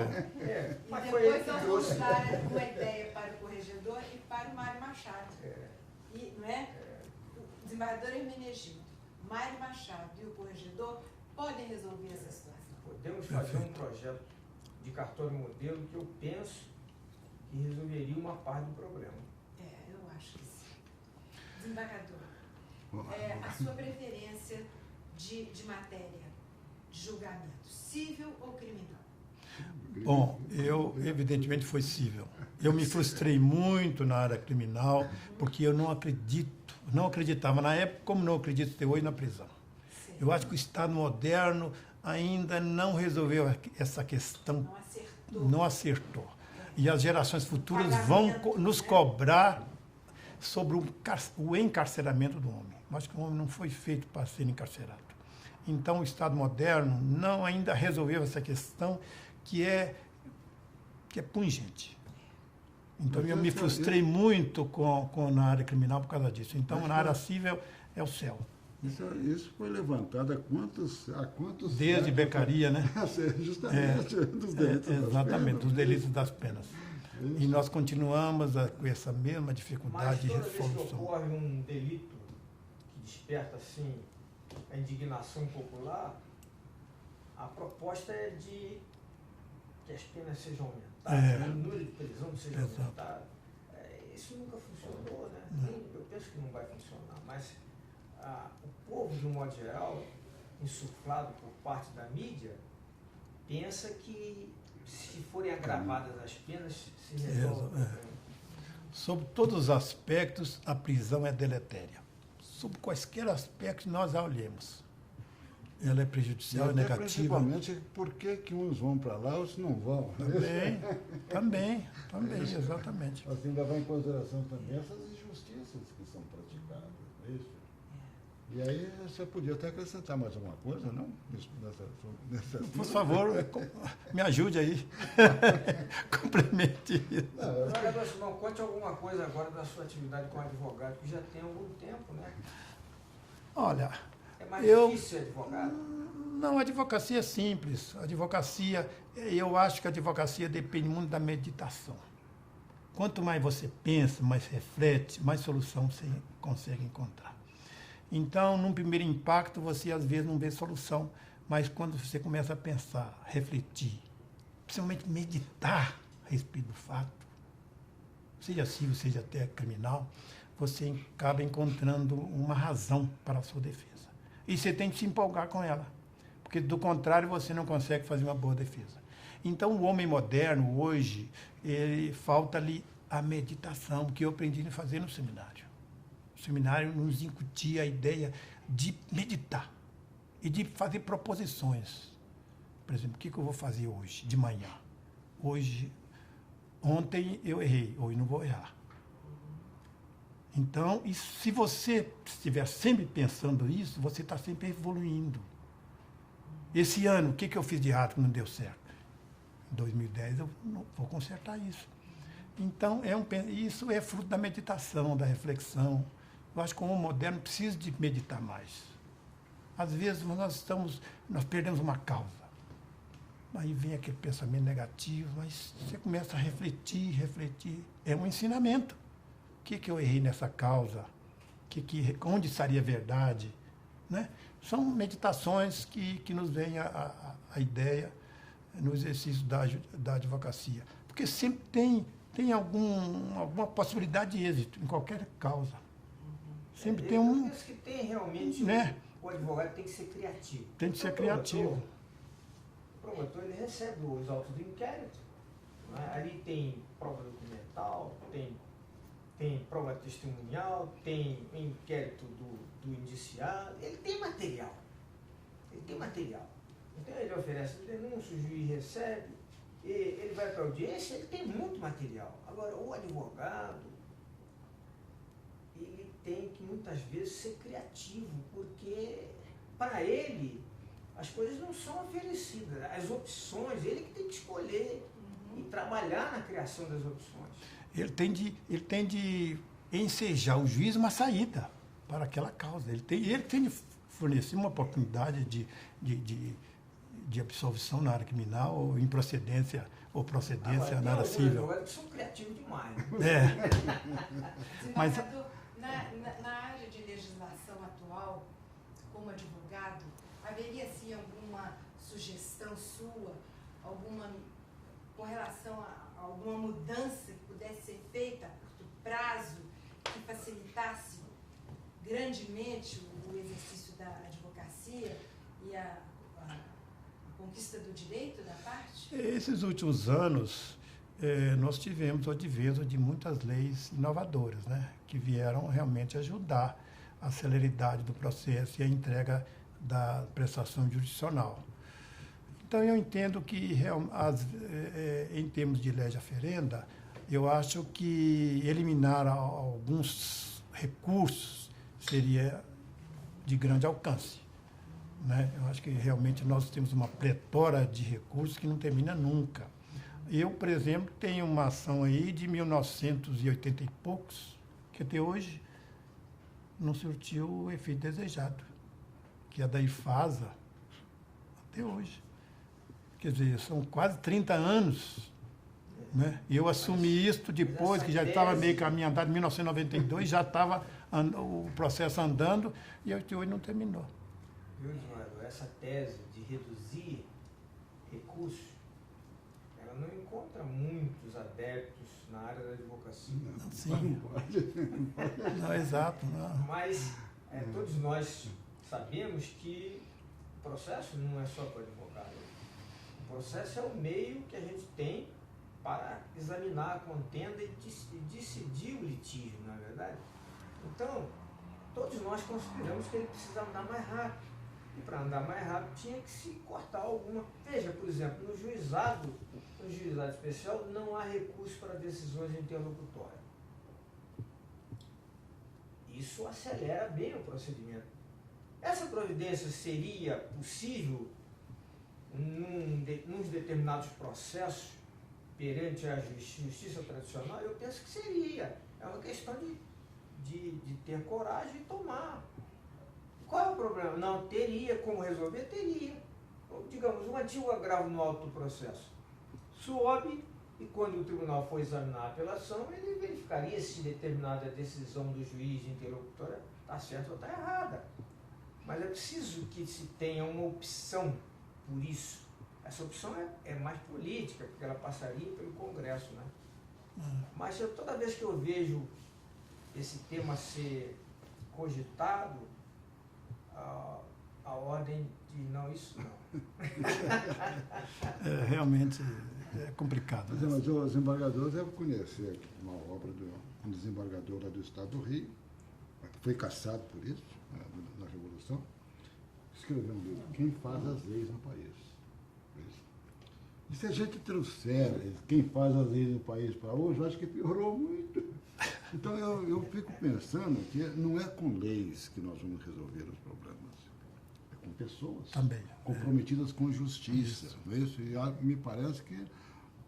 E Mas foi depois ele que nós vamos trouxe. dar uma ideia para o corregedor e para o Mário Machado. E, não é? O desembargador Hermenegildo, Mário Machado e o corregedor podem resolver essa situação. Podemos fazer um projeto de cartório modelo que eu penso que resolveria uma parte do problema. Eu acho que sim. Desembargador, a sua preferência de matéria, de julgamento, civil ou criminal? Bom, eu evidentemente foi cível. Eu me frustrei muito na área criminal, porque eu não acreditava na época, como não acredito até hoje na prisão. Sim. Eu acho que o Estado moderno ainda não resolveu essa questão, Não acertou. E as gerações futuras vão nos cobrar sobre o encarceramento do homem. Eu acho que o homem não foi feito para ser encarcerado. Então, o Estado moderno não ainda resolveu essa questão que é pungente. Então, eu me frustrei muito na área criminal por causa disso. Então, na área civil é o céu. Isso foi levantado há quantos Desde séculos? Beccaria, né? Justamente, dos delitos das Exatamente, penas. dos delitos das penas. E nós continuamos com essa mesma Mas dificuldade de toda vez que resolução. ocorre um delito que desperta assim a indignação popular, a proposta é de que as penas sejam aumentadas, o número de prisão seja Exato. aumentado. Isso nunca funcionou, né? Eu penso que não vai funcionar, mas o povo, de um modo geral, insuflado por parte da mídia, pensa que se forem agravadas as penas, se resolve o problema. Sob todos os aspectos, a prisão é deletéria. Sob quaisquer aspectos nós a olhemos. Ela é prejudicial, é até negativa. Principalmente por que uns vão para lá, outros não vão. Também, exatamente. Assim, levar em consideração também essas injustiças que são praticadas. Isso. E aí você podia até acrescentar mais alguma coisa, não? Nessa Por favor, me ajude aí. Complemente isso. Agora, Simão, conte alguma coisa agora da sua atividade como advogado, que já tem algum tempo, né? Olha, é mais difícil ser advogado? Não, a advocacia é simples. Eu acho que a advocacia depende muito da meditação. Quanto mais você pensa, mais reflete, mais solução você consegue encontrar. Então, num primeiro impacto, você às vezes não vê solução, mas quando você começa a pensar, refletir, principalmente meditar a respeito do fato, seja civil, seja até criminal, você acaba encontrando uma razão para a sua defesa. E você tem que se empolgar com ela, porque do contrário você não consegue fazer uma boa defesa. Então, o homem moderno, hoje, falta-lhe a meditação, que eu aprendi a fazer no seminário. O seminário nos incutia a ideia de meditar e de fazer proposições. Por exemplo, o que eu vou fazer hoje, de manhã? Ontem eu errei, hoje não vou errar. Então, se você estiver sempre pensando isso, você está sempre evoluindo. Esse ano, o que eu fiz de errado que não deu certo? Em 2010 eu não vou consertar isso. Então, isso é fruto da meditação, da reflexão. Eu acho que o homem moderno precisa de meditar mais. Às vezes nós perdemos uma causa. Aí vem aquele pensamento negativo, mas você começa a refletir. É um ensinamento. O que eu errei nessa causa? Onde estaria a verdade? Né? São meditações que nos vêm a ideia no exercício da advocacia. Porque sempre tem alguma possibilidade de êxito em qualquer causa. Sempre tem um... Eu penso que tem realmente... Né? O advogado tem que ser criativo. Tem que ser criativo. O promotor, ele recebe os autos do inquérito. Né? Ali tem prova documental, tem prova testemunial, tem o inquérito do indiciado. Ele tem material. Então ele oferece denúncia, o juiz recebe, ele vai para a audiência, ele tem muito material. Agora, o advogado, ele tem que muitas vezes ser criativo, porque para ele as coisas não são oferecidas, as opções, ele que tem que escolher e trabalhar na criação das opções. Ele tem de ensejar o juiz uma saída para aquela causa. Ele tem de fornecer uma oportunidade de absolvição na área criminal ou improcedência ou procedência na área civil. Advogados que são criativos demais. Mas na área de legislação atual, como advogado, haveria sim alguma sugestão sua, com relação a alguma mudança que pudesse ser feita a curto prazo, que facilitasse grandemente o exercício da advocacia e a conquista do direito da parte? Esses últimos anos, nós tivemos o advento de muitas leis inovadoras, né, que vieram realmente ajudar a celeridade do processo e a entrega da prestação jurisdicional. Então, eu entendo que, em termos de lei aferenda, eu acho que eliminar alguns recursos seria de grande alcance. Né? Eu acho que realmente nós temos uma pletora de recursos que não termina nunca. Eu, por exemplo, tenho uma ação aí de 1980 e poucos, que até hoje não surtiu o efeito desejado, que é da IFASA, até hoje. Quer dizer, são quase 30 anos. Né? Eu assumi isso depois, que já estava meio caminho andado, em 1992, já estava o processo andando, e até hoje não terminou. Viu, Edmundo? Essa tese de reduzir recursos, ela não encontra muitos adeptos na área da advocacia. Sim. Não, exato. Não. Mas todos nós sabemos que o processo não é só para advogado. O processo é o meio que a gente tem para examinar a contenda e decidir o litígio, não é verdade? Então, todos nós consideramos que ele precisa andar mais rápido. E para andar mais rápido tinha que se cortar alguma. Veja, por exemplo, no juizado especial não há recurso para decisões interlocutórias. Isso acelera bem o procedimento. Essa providência seria possível nos determinados processos perante a justiça tradicional? Eu penso que seria. É uma questão de ter coragem e tomar. Qual é o problema? Não, teria como resolver? Teria. Digamos, um antigo agravo no auto do processo. Sobe, e quando o tribunal for examinar a apelação, ele verificaria se determinada decisão do juiz de interlocutória está certa ou está errada. Mas é preciso que se tenha uma opção por isso. Essa opção é mais política, porque ela passaria pelo Congresso, né? Mas toda vez que eu vejo esse tema ser cogitado, a ordem de não, isso não. Realmente é complicado. Mas o desembargador deve conhecer uma obra de um desembargador lá do Estado do Rio, que foi caçado por isso, na Revolução, escreveu um livro, Quem Faz as Leis no País. E se a gente trouxer quem faz as leis no país para hoje, eu acho que piorou muito. Então eu fico pensando que não é com leis que nós vamos resolver os problemas, é com pessoas também comprometidas com justiça. Isso. Não é isso? E me parece que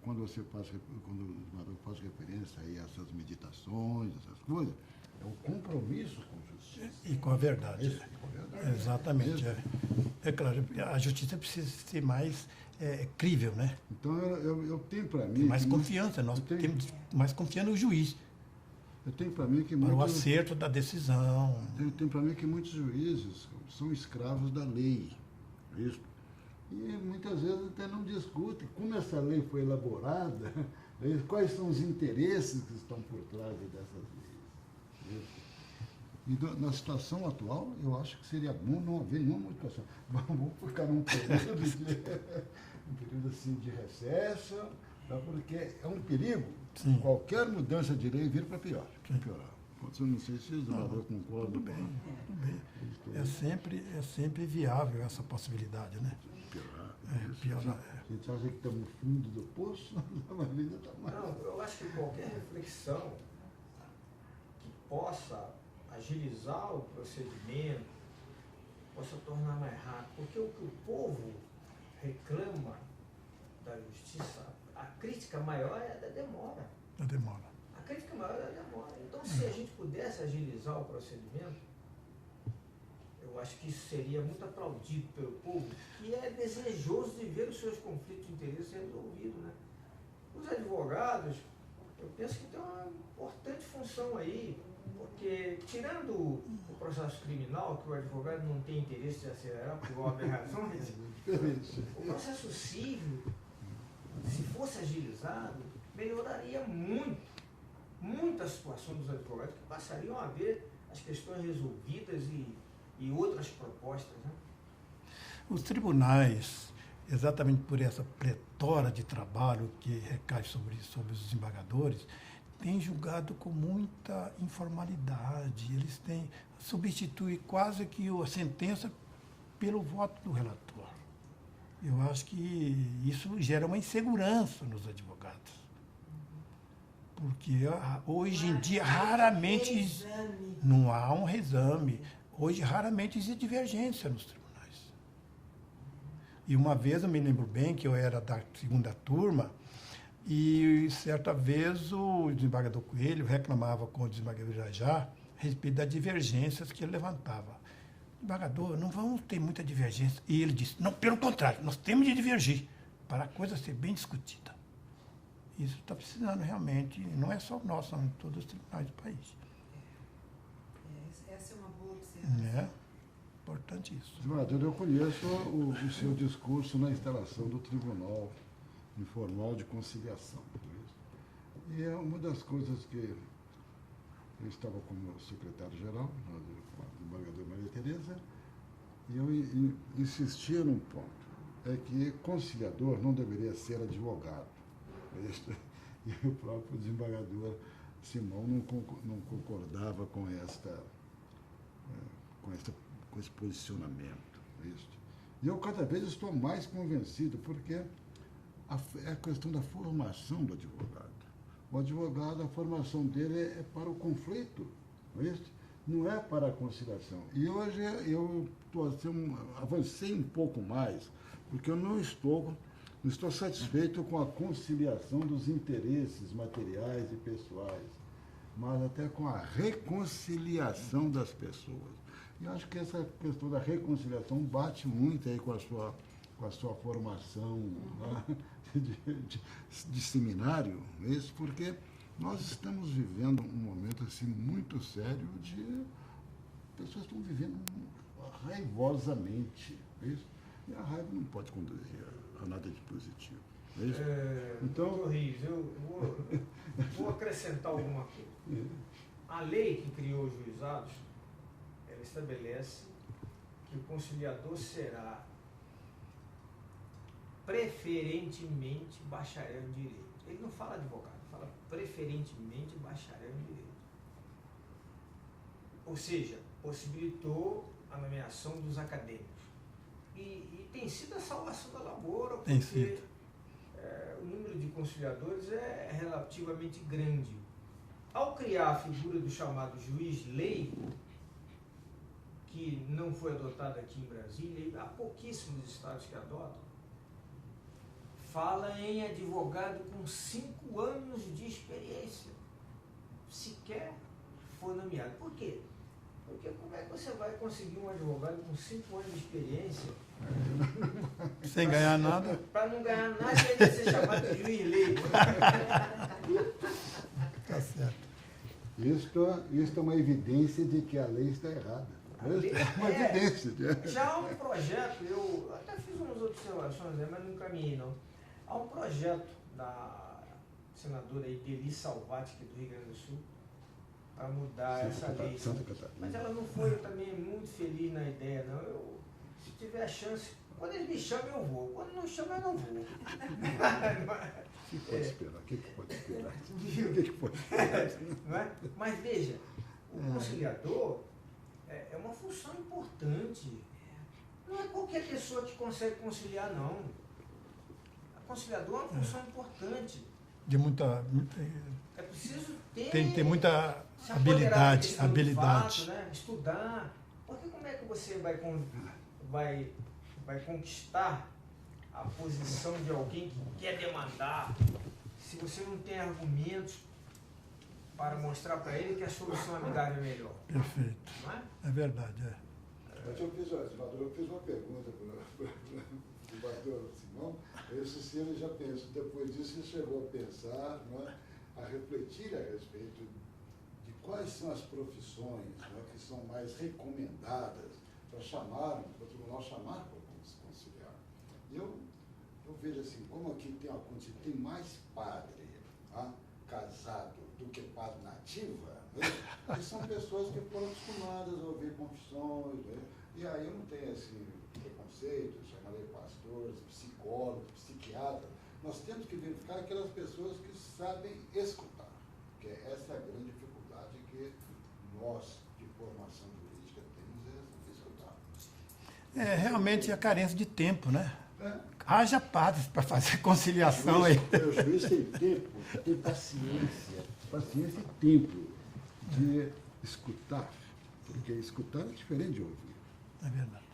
quando o Eduardo faz referência aí a essas meditações, essas coisas, é o compromisso com justiça. E com a verdade. Isso, com a verdade. Exatamente. É claro, a justiça precisa ser mais crível, né? Então eu tenho para mim... Tem mais confiança, nós temos mais confiança no juiz. Eu tenho para mim que para o acerto da decisão. Eu tenho para mim que muitos juízes são escravos da lei. Isso. E muitas vezes até não discutem como essa lei foi elaborada, quais são os interesses que estão por trás dessas leis. Então, na situação atual, eu acho que seria bom não haver nenhuma modificação. Vamos ficar num período assim, de recesso, porque é um perigo. Sim. Qualquer mudança de lei vir para piorar. Eu não sei se o senador concorda. Tudo bem. É sempre viável essa possibilidade, né? Piorar. A gente acha que estamos no fundo do poço, a vida está mais. Não, eu acho que qualquer reflexão que possa agilizar o procedimento, possa tornar mais rápido, porque o que o povo reclama da justiça, a crítica maior é da demora. Da demora. A crítica maior é da demora. Então, se a gente pudesse agilizar o procedimento, eu acho que isso seria muito aplaudido pelo povo, que é desejoso de ver os seus conflitos de interesse resolvidos, né? Os advogados, eu penso que tem uma importante função aí, porque tirando o processo criminal, que o advogado não tem interesse de acelerar por óbvias razões, o processo civil, se fosse agilizado, melhoraria muito a situação dos advogados, que passariam a ver as questões resolvidas e outras propostas, né? Os tribunais, exatamente por essa pletora de trabalho que recai sobre os desembargadores, têm julgado com muita informalidade. Eles substituem quase que a sentença pelo voto do relator. Eu acho que isso gera uma insegurança nos advogados. Porque hoje em dia raramente não há um reexame. Hoje raramente existe divergência nos tribunais. E uma vez eu me lembro bem que eu era da segunda turma e certa vez o desembargador Coelho reclamava com o desembargador Irajá a respeito das divergências que ele levantava. Desembargador, não vamos ter muita divergência. E ele disse, não, pelo contrário, nós temos de divergir para a coisa ser bem discutida. Isso está precisando realmente, não é só nós, são todos os tribunais do país. Essa é uma boa observação. É importante isso. Desembargador, eu conheço o seu discurso na instalação do Tribunal Informal de Conciliação. E é uma das coisas que eu estava como secretário-geral, com a desembargadora Maria Tereza, e eu insistia num ponto, é que conciliador não deveria ser advogado. E o próprio desembargador Simão não concordava com esse posicionamento. Isso. E eu cada vez estou mais convencido, porque é a questão da formação do advogado. O advogado, a formação dele é para o conflito, não é isso? Não é para a conciliação. E hoje eu avancei um pouco mais, porque eu não estou satisfeito com a conciliação dos interesses materiais e pessoais, mas até com a reconciliação das pessoas. E acho que essa questão da reconciliação bate muito aí com a sua formação, né, de seminário, isso, porque nós estamos vivendo um momento assim muito sério de pessoas estão vivendo raivosamente, isso, e a raiva não pode conduzir a nada de positivo. Isso? Então, doutor Rios, eu vou acrescentar alguma coisa. A lei que criou os juizados, ela estabelece que o conciliador será preferentemente bacharel em direito. Ele não fala advogado, fala preferentemente bacharel em direito. Ou seja, possibilitou a nomeação dos acadêmicos. E tem sido a salvação da lavoura, porque o número de conciliadores é relativamente grande. Ao criar a figura do chamado juiz leigo, que não foi adotada aqui em Brasília, há pouquíssimos estados que adotam, fala em advogado com 5 anos de experiência, sequer for nomeado. Por quê? Porque como é que você vai conseguir um advogado com 5 anos de experiência sem ganhar nada? Para não ganhar nada e ainda ser chamado de juiz leigo. Tá certo. Isto é uma evidência de que a lei está errada. É uma evidência. Já há um projeto, eu até fiz umas observações, mas não caminhei não. Há um projeto da senadora Ideli Salvati, que é do Rio Grande do Sul, para mudar essa lei. Mas ela não foi também muito feliz na ideia, não. Se tiver a chance, quando eles me chamam, eu vou. Quando não chamam, eu não vou. O que pode esperar? O que pode esperar? O que pode esperar? Não é? Mas veja, o conciliador é uma função importante. Não é qualquer pessoa que consegue conciliar, não. O conciliador é uma função importante. De muita É preciso ter... Tem que ter muita se apoderar da habilidade. questão do fato, né? Estudar. Porque como é que você vai conquistar a posição de alguém que quer demandar se você não tem argumentos para mostrar para ele que a solução amigável é melhor? Perfeito. Não é? É verdade, Eu fiz uma pergunta para o pastor Simão, se ele já pensou, depois disso ele chegou a pensar, não é, a refletir a respeito de quais são as profissões, não é, que são mais recomendadas para o tribunal chamar para conciliar. Eu vejo assim, como aqui tem mais padre casado do que padre nativa, né? E são pessoas que foram acostumadas a ouvir confissões, né? E aí não tem esse preconceito, chamarei pastores, psicólogos, psiquiatras. Nós temos que verificar aquelas pessoas que sabem escutar, porque essa é a grande dificuldade que nós, de formação jurídica, temos, é escutar. É realmente a carência de tempo, né? Haja padres para fazer conciliação aí. O juiz tem tempo, tem paciência e tempo de escutar, porque escutar é diferente de ouvir. É verdade.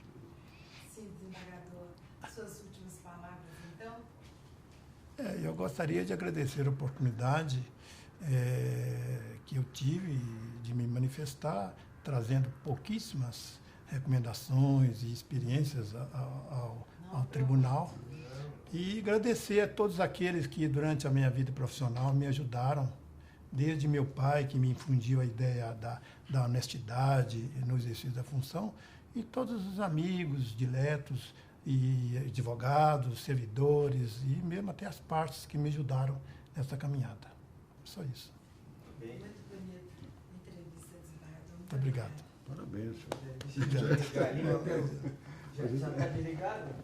Sim, desembargador, suas últimas palavras, então? Eu gostaria de agradecer a oportunidade que eu tive de me manifestar, trazendo pouquíssimas recomendações e experiências ao tribunal. E agradecer a todos aqueles que, durante a minha vida profissional, me ajudaram, desde meu pai, que me infundiu a ideia da honestidade no exercício da função, e todos os amigos, diletos, e advogados, servidores, e mesmo até as partes que me ajudaram nessa caminhada. Só isso. Bem, Muito bonita entrevista, desembargador. Muito obrigado. Parabéns, senhor. já está desligado?